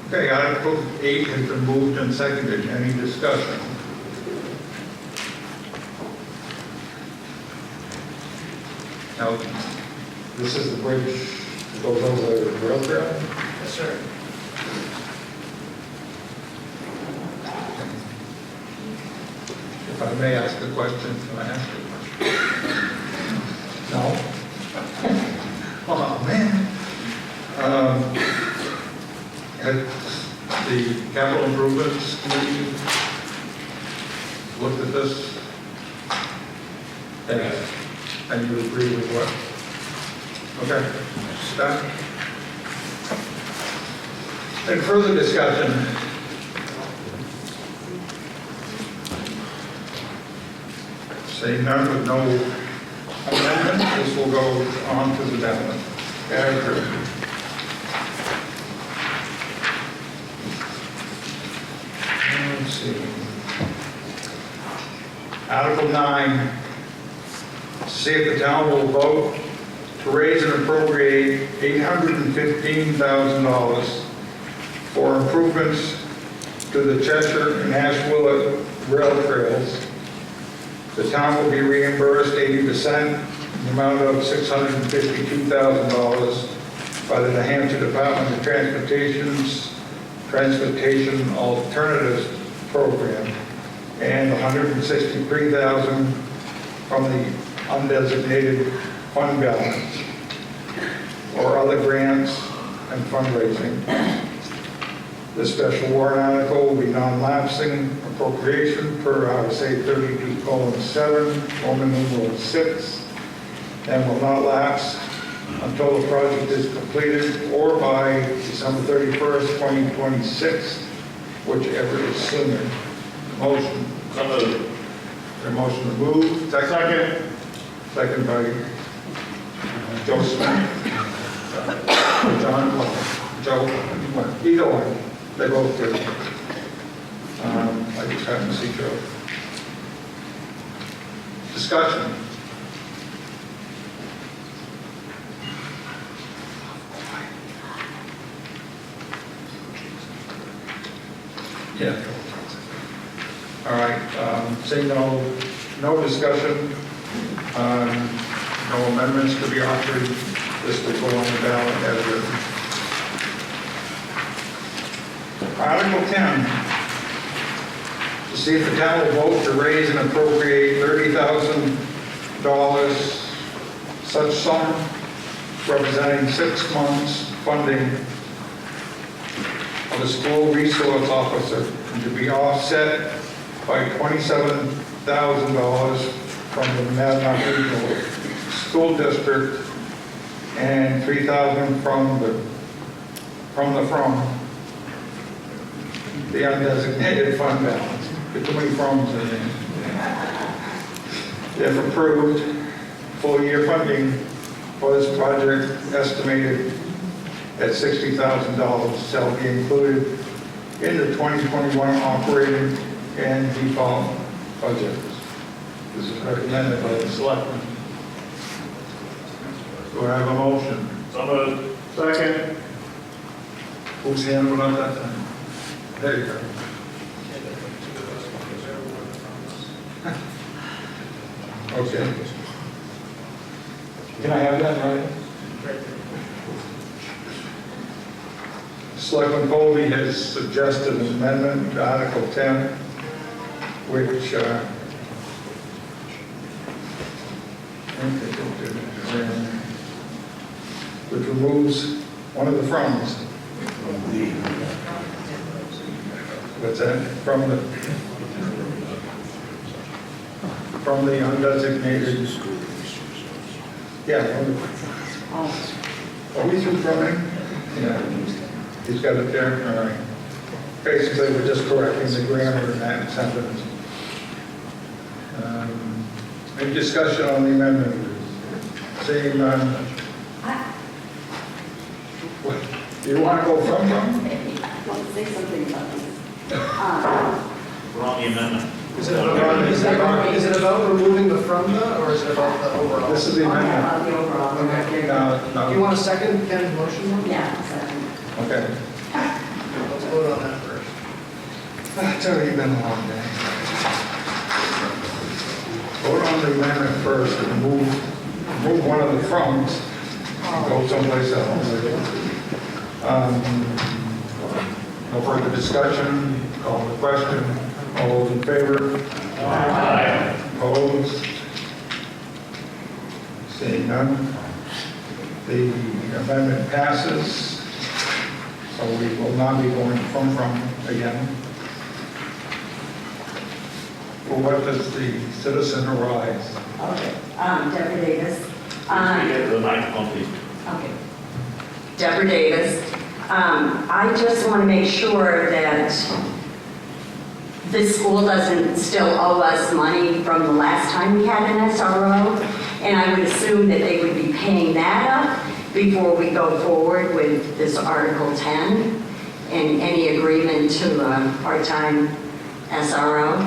Okay, Article 8 has been moved and seconded. Any discussion? Now, this is the bridge that goes over the rail trail? Yes, sir. If I may ask a question, can I ask a question? No? Oh, man. Has the capital improvements committee looked at this? Yes. And you agree with what? Okay. Done. And further discussion? Saying none with no amendment, this will go on to the ballot. Let's see. Article 9, see if the town will vote to raise and appropriate $815,000 for improvements to the Cheshire and Ashwilla rail trails. The town will be reimbursed 80%, the amount of $652,000 by the New Hampshire Department of Transportation Alternatives Program, and $163,000 from the undesignated fund balance or other grants and fundraising. This special warrant article will be non-lapsing appropriation per RSA 32:7, Roman numeral 6, and will not lapse until the project is completed or by December 31st, 2026, whichever is sooner. Motion. So moved. A motion to move. Second. Second by Joe Smith. John, Joe, either one. They both did. I just happened to see Joe. Discussion. Yeah. All right, seeing no discussion, no amendments to be offered, this will go on the ballot as written. Article 10, to see if the town will vote to raise and appropriate $30,000, such sum representing 6 months funding of a school resource officer, and to be offset by $27,000 from the Monadnock Regional School District and $3,000 from the undesignated fund balance. Get too many froms in there. If approved, full year funding for this project estimated at $60,000 shall be included in the 2021 operating and default budgets. This is recommended by the selectmen. Do I have a motion? So moved. Second. Whose hand went up that time? There you go. Okay. Can I have that, right? Selectman Colby has suggested an amendment to Article 10, which removes one of the fronts. What's that? From the undesignated. Yeah. Are we through fronting? Yeah. He's got it there. All right. Basically, we're just correcting the grammar in that sentence. Any discussion on the amendment? Seeing none. What? Do you want to go from? I want to say something about this. We're on the amendment. Is it about removing the from the, or is it about the overall? This is the amendment. The overall. Okay. No. Do you want a second Ken's motion? Yeah, second. Okay. Let's vote on that first. It's already been a long day. Vote on the amendment first and move one of the froms and go someplace else. No further discussion, call the question. All those in favor? Opposed? Seeing none, the amendment passes, so we will not be going from again. Well, what does the citizen arise? Okay, Deborah Davis. Get the microphone, please. Okay. Deborah Davis. I just want to make sure that this school doesn't still owe us money from the last time we had an SRO, and I would assume that they would be paying that up before we go forward with this Article 10 and any agreement to a part-time SRO.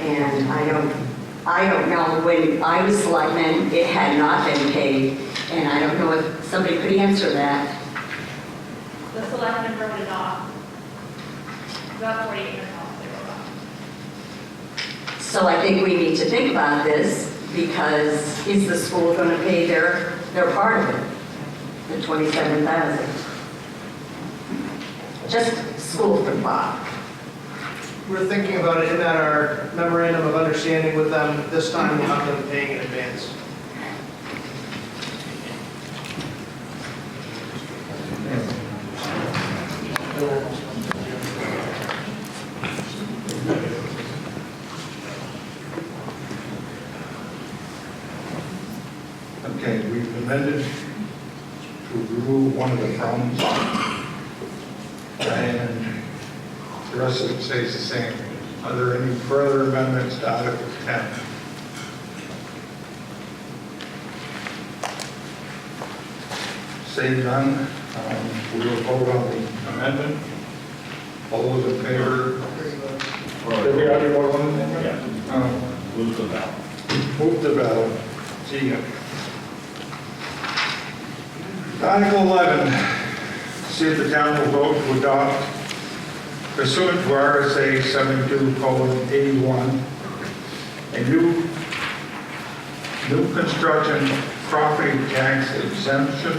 And I don't know, when I was selectman, it had not been paid, and I don't know if somebody could answer that. The selectmen wrote it off. About $4,800 they wrote off. So I think we need to think about this, because is the school going to pay their part of it, the $27,000? Just school for Bob. We're thinking about it in that our memorandum of understanding with them, this time we'll have them paying in advance. Okay, we've amended to remove one of the froms, and the rest of it stays the same. Are there any further amendments to Article 10? Seeing none, we will vote on the amendment. All those in favor? Did we already vote on it? Yeah. Move to that. Move the ballot. See ya. Article 11, see if the town will vote to adopt pursuant to RSA 72:81, a new construction property tax exemption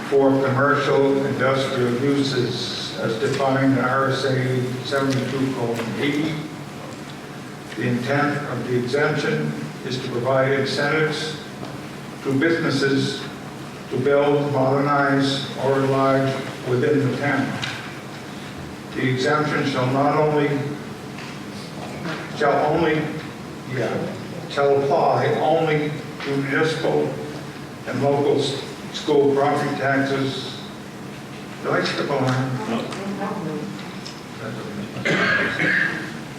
for commercial industrial uses as defined in RSA 72:80. The intent of the exemption is to provide incentives to businesses to build, modernize, or enlarge within the town. The exemption shall apply only to municipal and local school property taxes. Did I skip a line?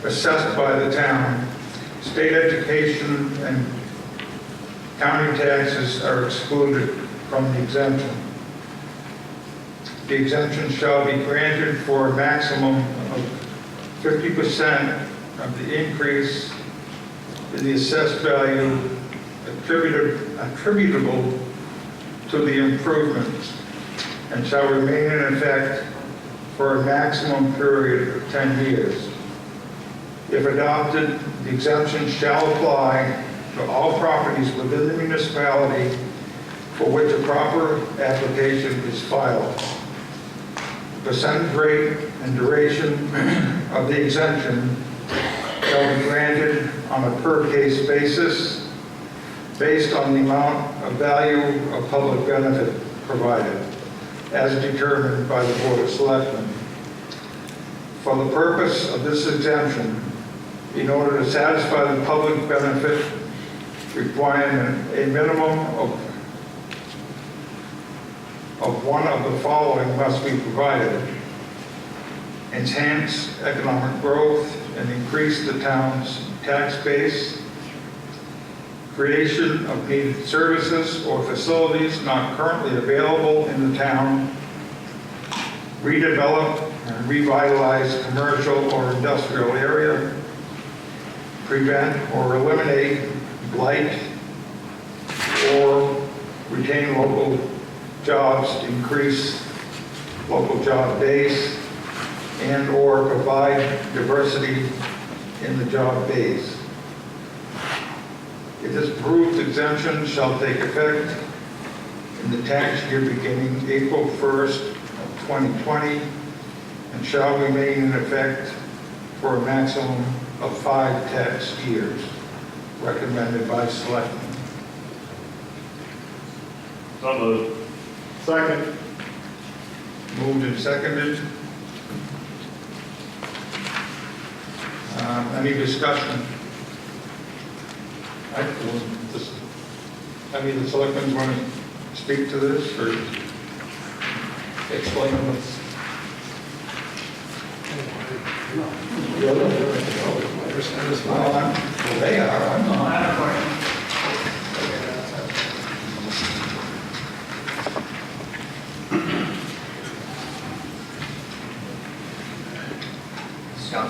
Assessed by the town. State education and county taxes are excluded from the exemption. The exemption shall be granted for a maximum of 50% of the increase in the assessed value attributable to the improvements, and shall remain in effect for a maximum period of 10 years. If adopted, the exemption shall apply to all properties within the municipality for which a proper application is filed. The percentage rate and duration of the exemption shall be granted on a per-case basis based on the amount of value of public benefit provided, as determined by the Board of Selectmen. For the purpose of this exemption, in order to satisfy the public benefit requirement, a minimum of one of the following must be provided: enhance economic growth and increase the town's tax base, creation of needed services or facilities not currently available in the town, redevelop and revitalize commercial or industrial area, prevent or eliminate blight, or retain local jobs to increase local job base, and or provide diversity in the job base. If this approved exemption shall take effect in the tax year beginning April 1st of 2020 and shall remain in effect for a maximum of 5 tax years, recommended by selectmen. So moved. Second. Moved and seconded. Any discussion? Any of the selectmen want to speak to this or explain this? Well, they are, I'm not.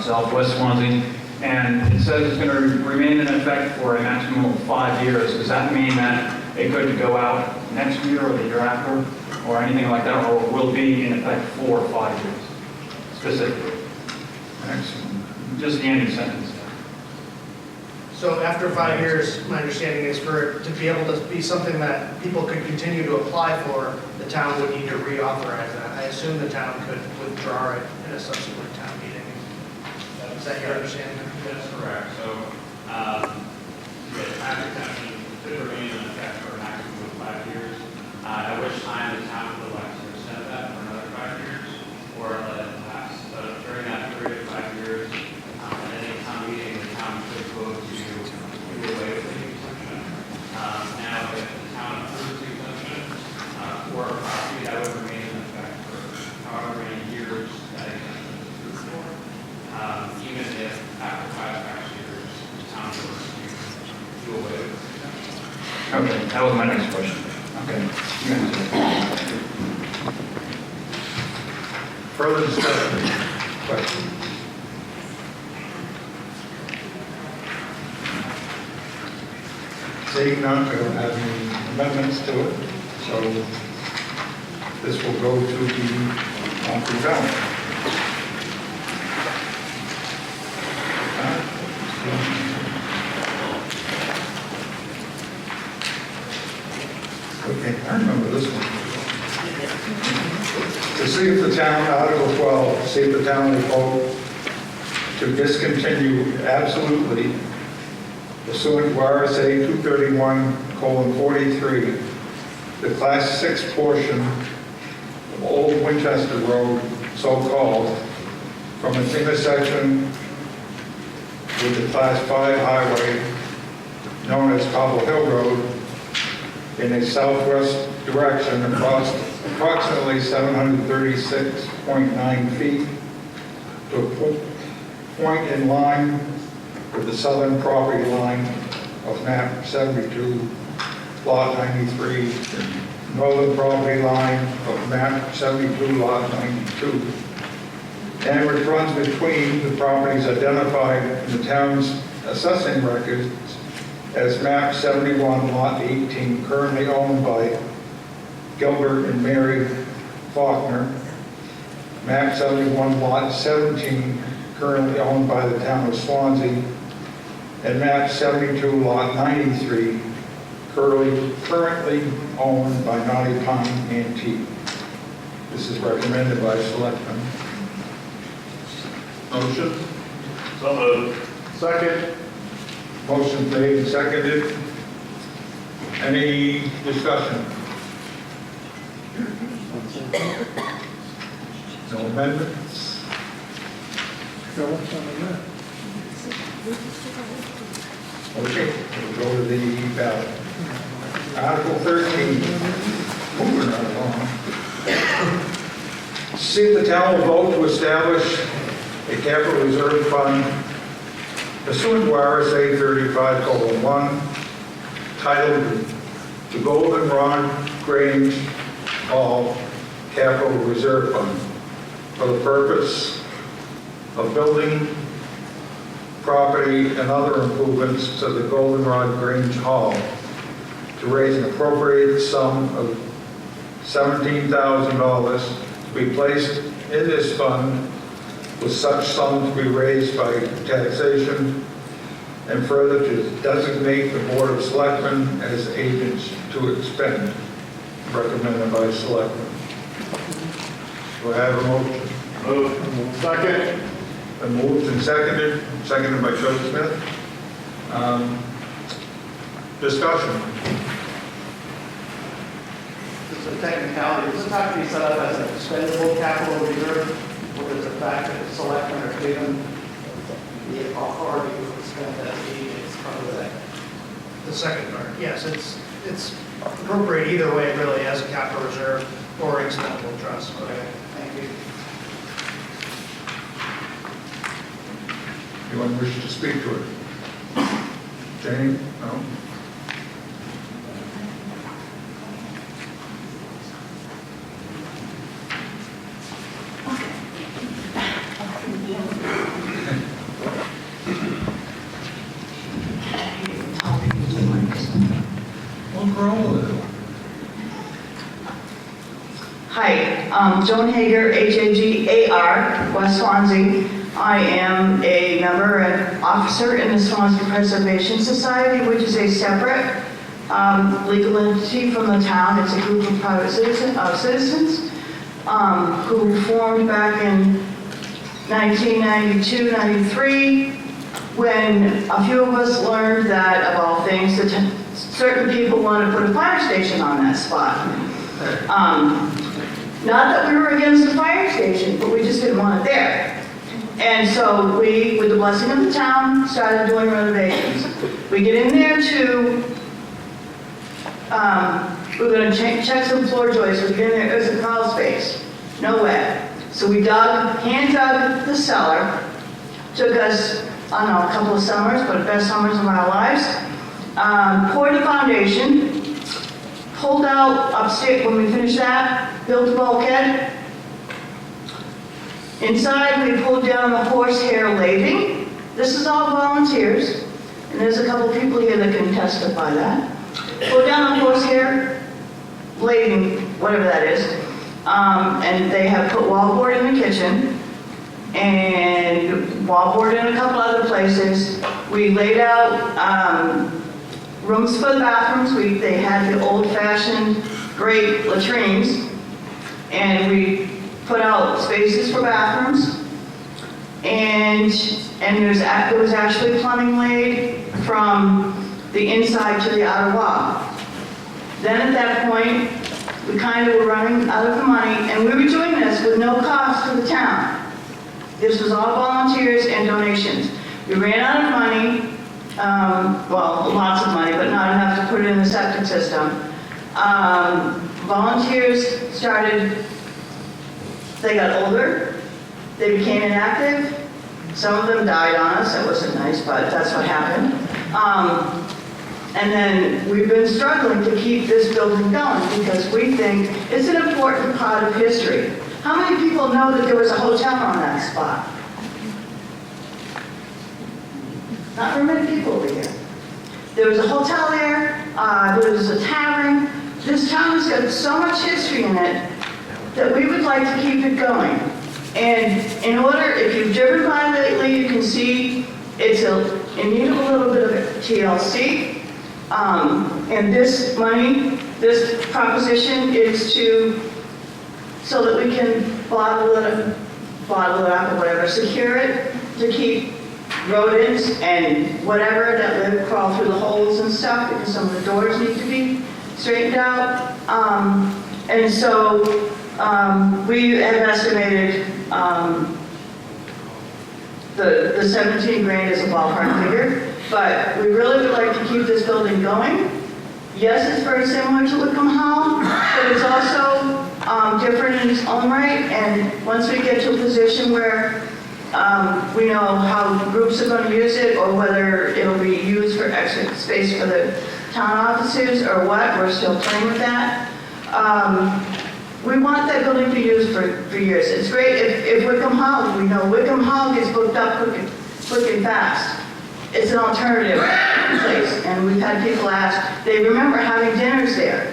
Southwest Swanzey, and it says it's going to remain in effect for a maximum of 5 years. Does that mean that it could go out next year or the year after, or anything like that, or will be in effect for 5 years specifically? Excellent. Just the ending sentence. So after 5 years, my understanding is for it to be able to be something that people could continue to apply for, the town would need to reauthorize that. I assume the town could withdraw it in a subsequent town meeting. Is that your understanding? That's correct. So, the tax exemption could remain in effect for a maximum of 5 years, at which time the town would elect to extend that for another 5 years, or let it lapse. So during that period of 5 years, at any town meeting, the town could vote to do away with the exemption. Now, if the town approves the exemption for a property, that would remain in effect for however many years that exemption is approved for. Even if after 5 tax years, the town were to do away with it. Okay, that was my next question. Okay. You answered it. Further discussion? Questions? Seeing none, we don't have any amendments to it, so this will go to the monthly balance. Okay, I remember this one. To see if the town, Article 12, see if the town will vote to discontinue absolutely pursuant to RSA 231:43, the Class 6 portion of Old Winchester Road, so-called, from its intersection with the Class 5 highway known as Cobble Hill Road in a southwest direction across approximately 736.9 feet to a point in line with the southern property line of map 72, lot 93, northern property line of map 72, lot 92, and which runs between the properties identified in the town's assessing records as map 71, lot 18, currently owned by Gilbert and Mary Faulkner, map 71, lot 17, currently owned by the town of Swanzey, and map 72, lot 93, currently owned by Naughty Pine Antique. This is recommended by selectmen. Motion? So moved. Second. Motion made and seconded. Any discussion? No amendments? Okay, we'll go to the ballot. Article 13. Moving right along. See if the town will vote to establish a capital reserve fund pursuant to RSA 35:1, titled the Goldenrod Grange Hall Capital Reserve Fund for the purpose of building, property, and other improvements to the Goldenrod Grange Hall to raise an appropriated sum of $17,000 to be placed in this fund, with such sum to be raised by taxation, and further to designate the Board of Selectmen as agents to expend, recommended by Selectmen. Do I have a motion? Move. Second. Been moved and seconded by Joe Smith. Discussion. It's a technicality. Does this have to be set up as an expendable capital reserve, or is the fact that the selectmen are given the authority to spend that fee as part of that? The second part, yes, it's appropriate either way, really, as a capital reserve or expendable trust. Okay, thank you. Anyone wish to speak to it? Jane? No? Hi, Joan Hager, Hagar, West Swanzey. I am a member and officer in the Swanzey Preservation Society, which is a separate legal entity from the town. It's a group of private citizens who formed back in 1992, 93, when a few of us learned that, of all things, that certain people wanted to put a fire station on that spot. Not that we were against the fire station, but we just didn't want it there. And so we, with the blessing of the town, started doing renovations. We get in there to, we're going to check some floor joists. We get in there, it was a crawl space, no way. So we hand dug the cellar. Took us, I don't know, a couple of summers, but the best summers of our lives. Poured the foundation. Pulled out upstairs, when we finished that, built a bulkhead. Inside, we pulled down the horsehair laving. This is all volunteers, and there's a couple people here that can testify that. Pulled down the horsehair laving, whatever that is, and they have put wallboard in the kitchen, and wallboard in a couple other places. We laid out rooms for the bathrooms. They had the old-fashioned great latrines, and we put out spaces for bathrooms, and there was actually plumbing laid from the inside to the outer wall. Then at that point, we kind of were running out of the money, and we were doing this with no cost to the town. This was all volunteers and donations. We ran out of money. Well, lots of money, but not enough to put it in the septic system. Volunteers started, they got older, they became inactive. Some of them died on us. That wasn't nice, but that's what happened. And then we've been struggling to keep this building going because we think it's an important part of history. How many people know that there was a hotel on that spot? Not very many people over here. There was a hotel there, there was a tavern. This town has got so much history in it that we would like to keep it going. And in order, if you've driven by lately, you can see it needs a little bit of TLC. And this money, this proposition is so that we can bottle it up or whatever, secure it to keep rodents and whatever that crawl through the holes and stuff, because some of the doors need to be straightened out. And so we have estimated the 17 grand is a ballpark figure, but we really would like to keep this building going. Yes, it's very similar to Wickham Hall, but it's also different in its own right. And once we get to a position where we know how groups are going to use it, or whether it'll be used for extra space for the town offices or what, we're still playing with that. We want that building to be used for years. It's great if Wickham Hall, we know Wickham Hall gets booked up quick and fast. It's an alternative place, and we've had people ask, they remember having dinners there.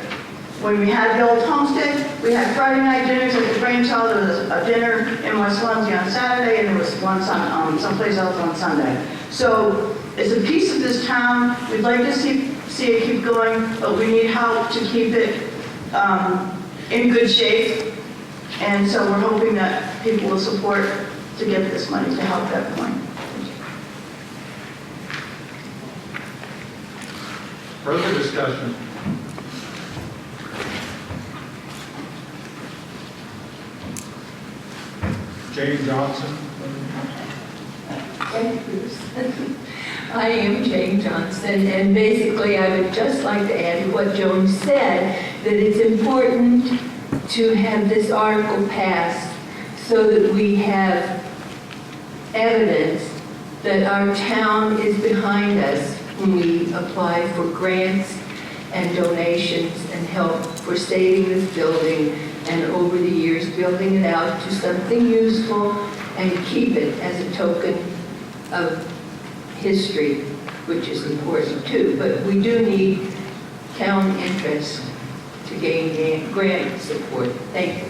When we had the old homestead, we had Friday night dinners at the Brainchild. There was a dinner in West Swansea on Saturday, and there was one someplace else on Sunday. So it's a piece of this town. We'd like to see it keep going, but we need help to keep it in good shape. And so we're hoping that people will support to get this money to help that point. Further discussion? Jane Johnson? Thank you, Bruce. I am Jane Johnson, and basically I would just like to add to what Joan said, that it's important to have this article passed so that we have evidence that our town is behind us when we apply for grants and donations and help for saving this building and over the years building it out to something useful and keep it as a token of history, which is important too. But we do need town interest to gain grant support. Thank you.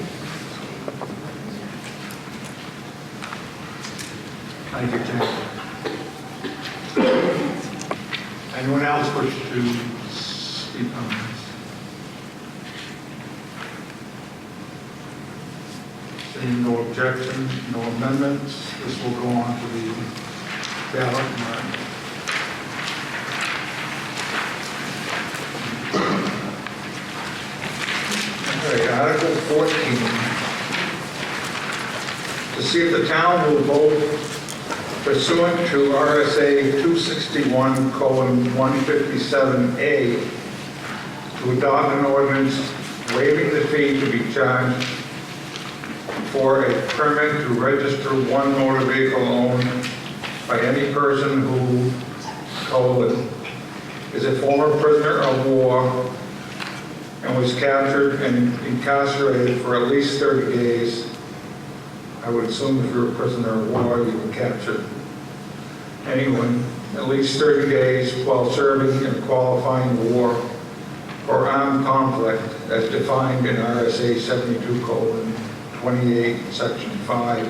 Thank you, Jane. Anyone else wish to speak on this? Seeing no objection, no amendments, this will go on to the ballot. Okay, Article 14. To see if the town will vote pursuant to RSA 261:157A to adopt an ordinance waiving the fee to be charged for a permit to register one motor vehicle owned by any person who, is a former prisoner of war and was captured and incarcerated for at least 30 days. I would assume if you're a prisoner of war, you were captured. Anyone, at least 30 days while serving in a qualifying war or armed conflict as defined in RSA 72:28, Section 5,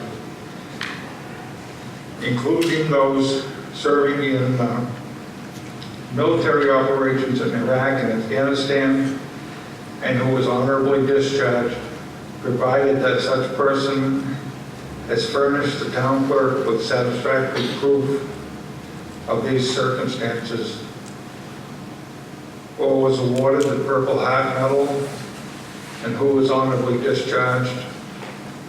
including those serving in military operations in Iraq and Afghanistan, and who was honorably discharged, provided that such person has furnished the town clerk with satisfactory proof of these circumstances, or was awarded the Purple Heart Medal, and who was honorably discharged,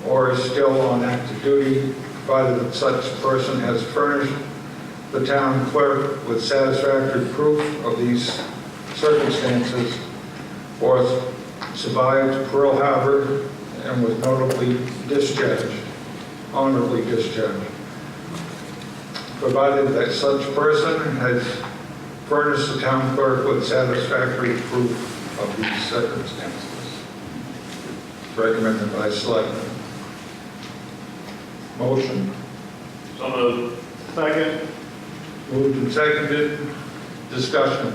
or is still on active duty, provided that such person has furnished the town clerk with satisfactory proof of these circumstances, or survived Pearl Harbor and was notably discharged, honorably discharged, provided that such person has furnished the town clerk with satisfactory proof of these circumstances. Recommended by selectmen. Motion. So moved. Second. Moved and seconded. Discussion.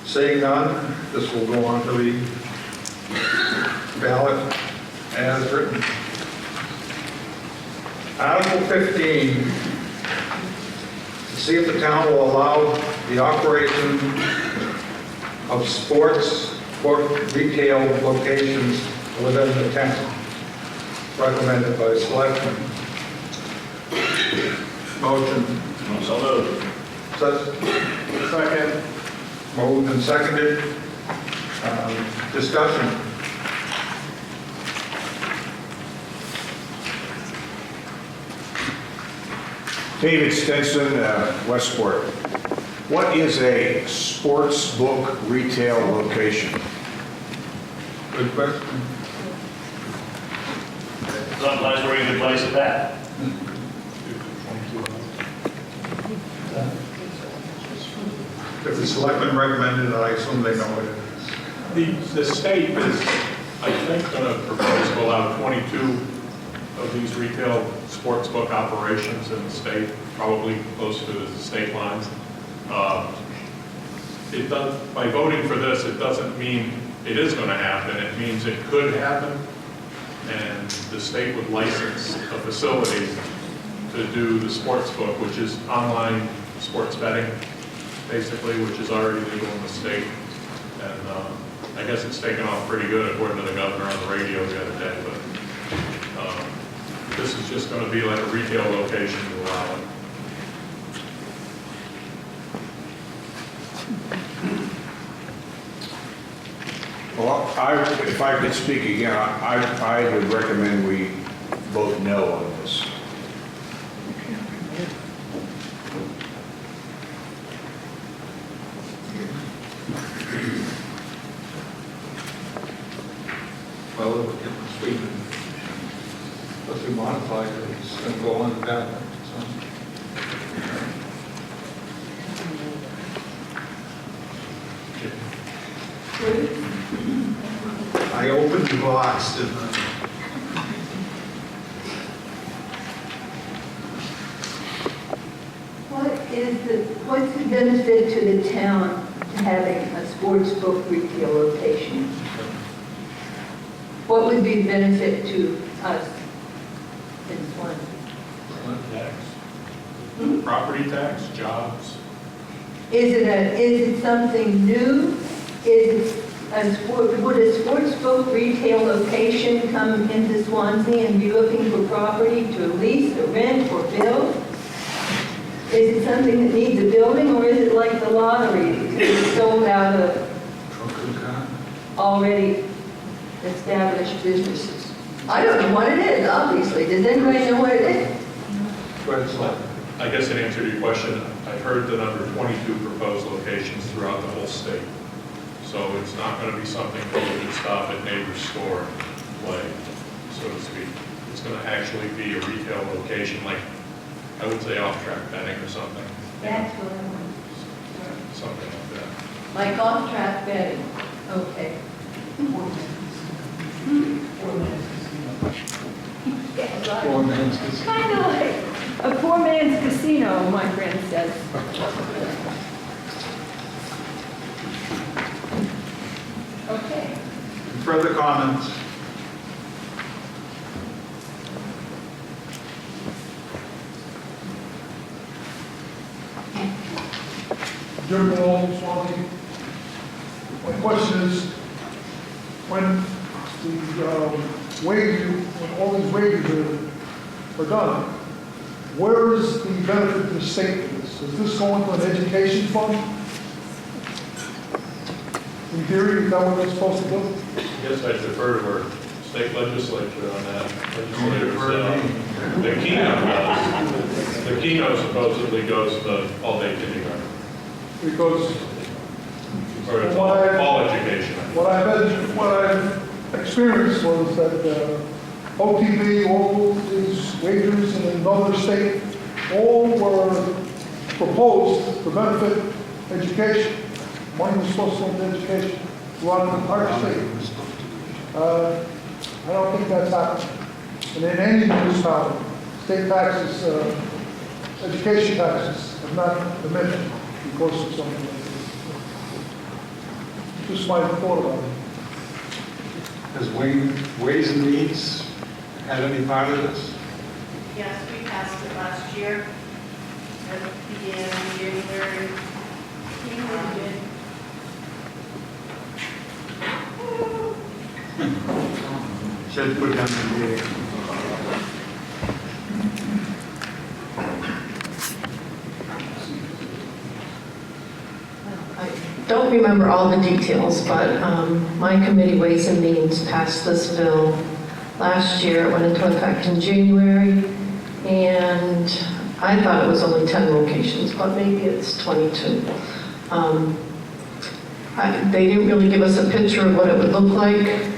Seeing none, this will go on to the ballot as written. Article 15, to see if the town will allow the operation of sports retail locations within the town. Recommended by selectmen. Motion. So moved. Second. Moved and seconded. Discussion. David Stinson, Westport. What is a sports book retail location? Good question. Someplace where you can place a bet. If the selectmen recommended it, I assume they know what it is. The state is, I think, going to propose to allow 22 of these retail sports book operations in the state, probably close to the state lines. By voting for this, it doesn't mean it is going to happen. It means it could happen, and the state would license a facility to do the sports book, which is online sports betting. basically, which is already legal in the state. And I guess it's taken off pretty good according to the governor on the radio the other day, but this is just going to be like a retail location to allow it. Well, if I could speak again, I would recommend we vote no on this. Well, if we modify it, it's going to go on the ballot. I opened the box and what's the benefit to the town to having a sports book retail location? What would be the benefit to us in Swanzey? Tax. Property tax, jobs. Is it something new? Would a sports book retail location come into Swanzey and be looking for property to lease or rent or build? Is it something that needs a building, or is it like the lottery? It's sold out of already established businesses? I don't know what it is, obviously. Does anybody know what it is? I guess in answer to your question, I've heard the number 22 proposed locations throughout the whole state. So it's not going to be something that you can stop at neighbor's store and play, so to speak. It's going to actually be a retail location, like I would say off-track betting or something. That's what I want. Something like that. Like off-track betting, okay. Kind of like a poor man's casino, my friend says. Okay. further comments? Jim Ball, Swanzey. My question is, when all these wages are done, where is the benefit to the state for this? Is this going to an education fund? In theory, is that what it's supposed to do? Yes, I defer to our state legislature on that. The keynote does. The keynote supposedly goes to all-day kindergarten. Because Or it's all education. what I've experienced was that OTB, all these wages in another state, all were proposed to benefit education. Money was supposed to go into education throughout the entire state. I don't think that's happening. And in any municipality, state taxes, education taxes have not diminished because of something like this. Just my thought about it. Has Ways and Means had any part of this? Yes, we passed it last year. It began in January. Should put down the meeting. I don't remember all the details, but my committee, Ways and Means, passed this bill last year. It went into effect in January, and I thought it was only 10 locations, but maybe it's 22. They didn't really give us a picture of what it would look like,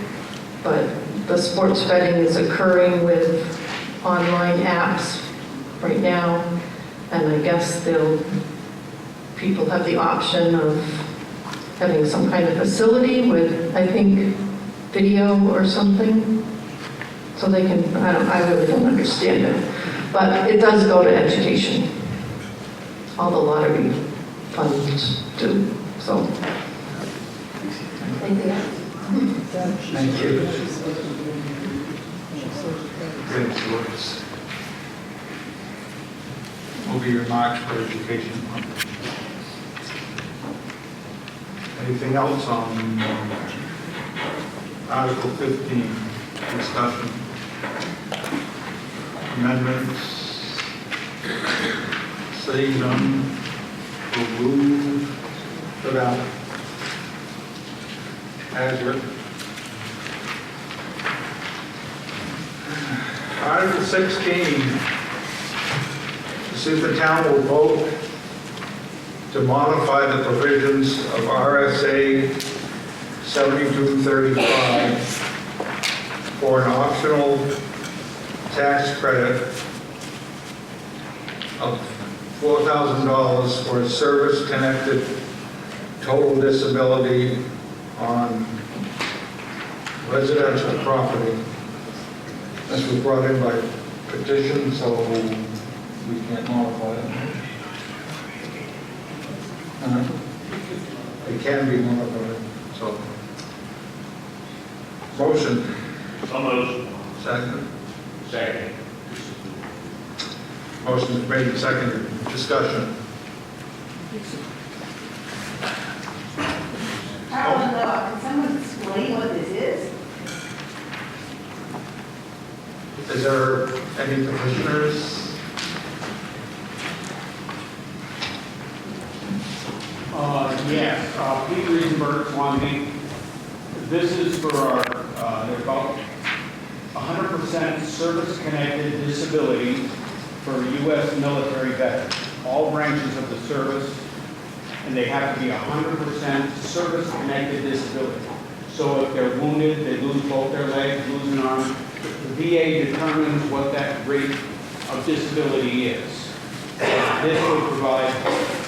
but the sports betting is occurring with online apps right now, and I guess people have the option of having some kind of facility with, I think, video or something, so they can, I really don't understand it, but it does go to education. All the lottery funds do, so. Anything else? Thank you. Good words. Will be remarks for education. Anything else on Article 15, discussion? Amendments? Seeing none, we'll move to that as written. Article 16, to see if the town will vote to modify the provisions of RSA 7235 for an optional tax credit of $4,000 for a service-connected total disability on residential property. This was brought in by petition, so we can't modify it. It can be modified, so. Motion. So moved. Second. Second. Motion is made and seconded. Discussion. I don't know, can someone explain what this is? Is there any petitioners? Yes, Pete Riesenberg, Swanzey. This is for our, they're about 100% service-connected disability for U.S. military veterans, all branches of the service, and they have to be 100% service-connected disability. So if they're wounded, they lose both their legs, lose an arm, the VA determines what that rate of disability is. This would provide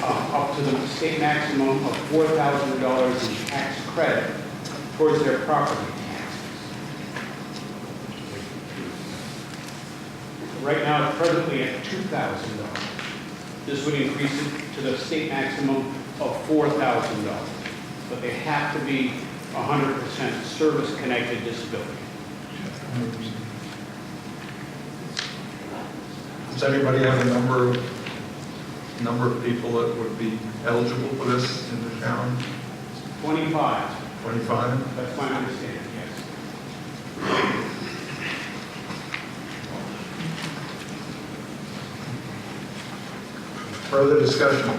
up to the state maximum of $4,000 in tax credit towards their property taxes. Right now, it's presently at $2,000. This would increase it to the state maximum of $4,000. But they have to be 100% service-connected disability. Does anybody have a number of people that would be eligible for this in the town? 25. 25? That's my understanding, yes. Further discussion?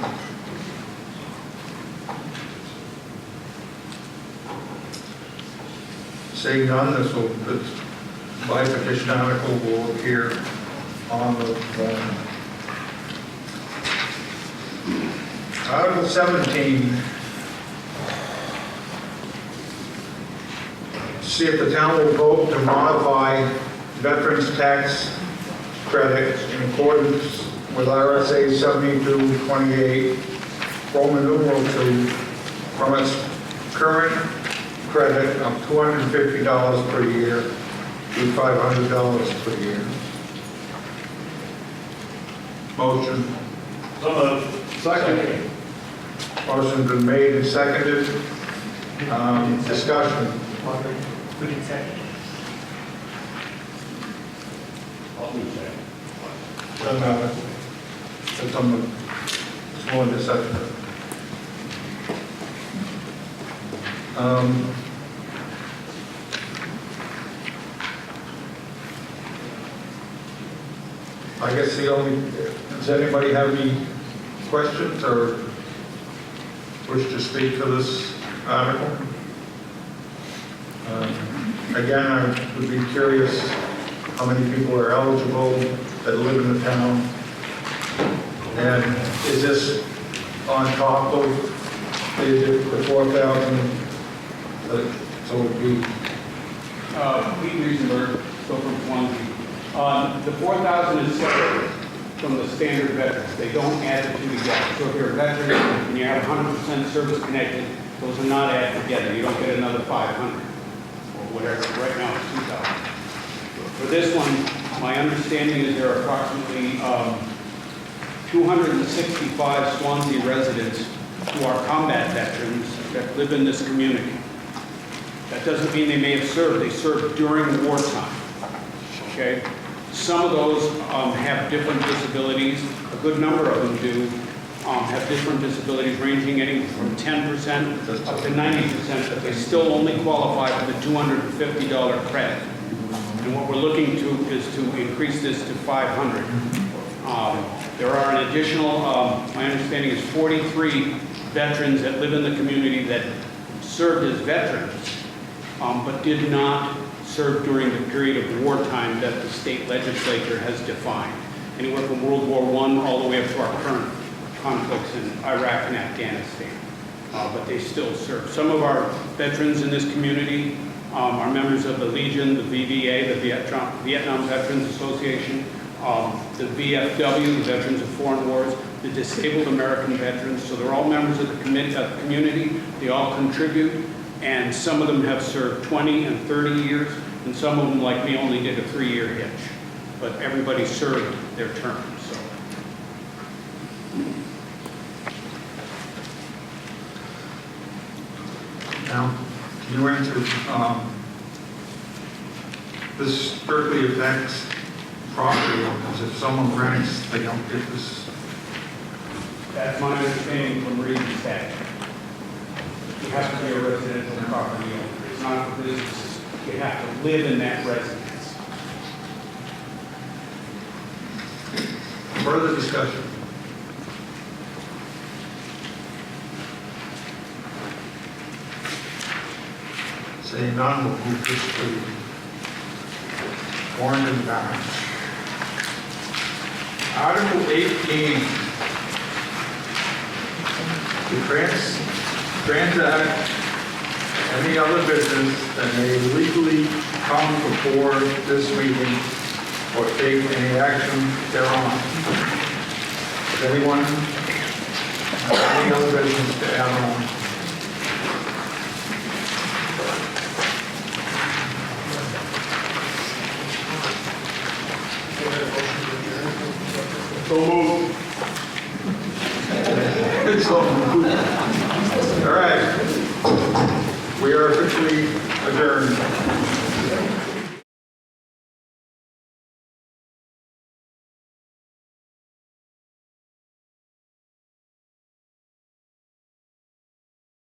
Seeing none, this by petition article will appear on the Article 17. See if the town will vote to modify veterans tax credit in accordance with RSA 7228, Roman numeral 2, from its current credit of $250 per year to $500 per year. Motion. So moved. Second. Motion's been made and seconded. Discussion. Who can second? I'll do second. Doesn't matter. It's on the, it's more than second. I guess does anybody have any questions or wish to speak to this article? Again, I would be curious how many people are eligible that live in the town. And is this on top of the 4,000? So it would be... Pete Riesenberg, so from Swanzey. The 4,000 is separate from the standard veterans. They don't add the two together. So if you're a veteran and you have 100% service connected, those are not added together. You don't get another 500 or whatever. Right now it's 2,000. For this one, my understanding is there are approximately 265 Swanzey residents who are combat veterans that live in this community. That doesn't mean they may have served. They served during wartime. Okay? Some of those have different disabilities. A good number of them do. have different disabilities ranging anywhere from 10% up to 90%, but they still only qualify for the $250 credit. And what we're looking to is to increase this to $500. There are an additional, my understanding is 43 veterans that live in the community that served as veterans, but did not serve during the period of wartime that the state legislature has defined, anywhere from World War I all the way up to our current conflicts in Iraq and Afghanistan. But they still serve. Some of our veterans in this community are members of the Legion, the VVA, the Vietnam Veterans Association, the VFW, the Veterans of Foreign Wars, the Disabled American Veterans. So they're all members of the community. They all contribute, and some of them have served 20 and 30 years, and some of them, like me, only did a 3-year hitch. But everybody served their term. So. Now, you answered, this strictly affects property owners. If someone rents, they don't get this. That's my understanding from reading the statute. You have to be a residential property owner. It's not for businesses. You have to live in that residence. Further discussion? Seeing none, we'll move this to warrant and balance. Article 18. To transact any other business that may legally come before this meeting or take any action thereon. Does anyone have any other business to add on? So moved. So moved. All right. We are officially adjourned.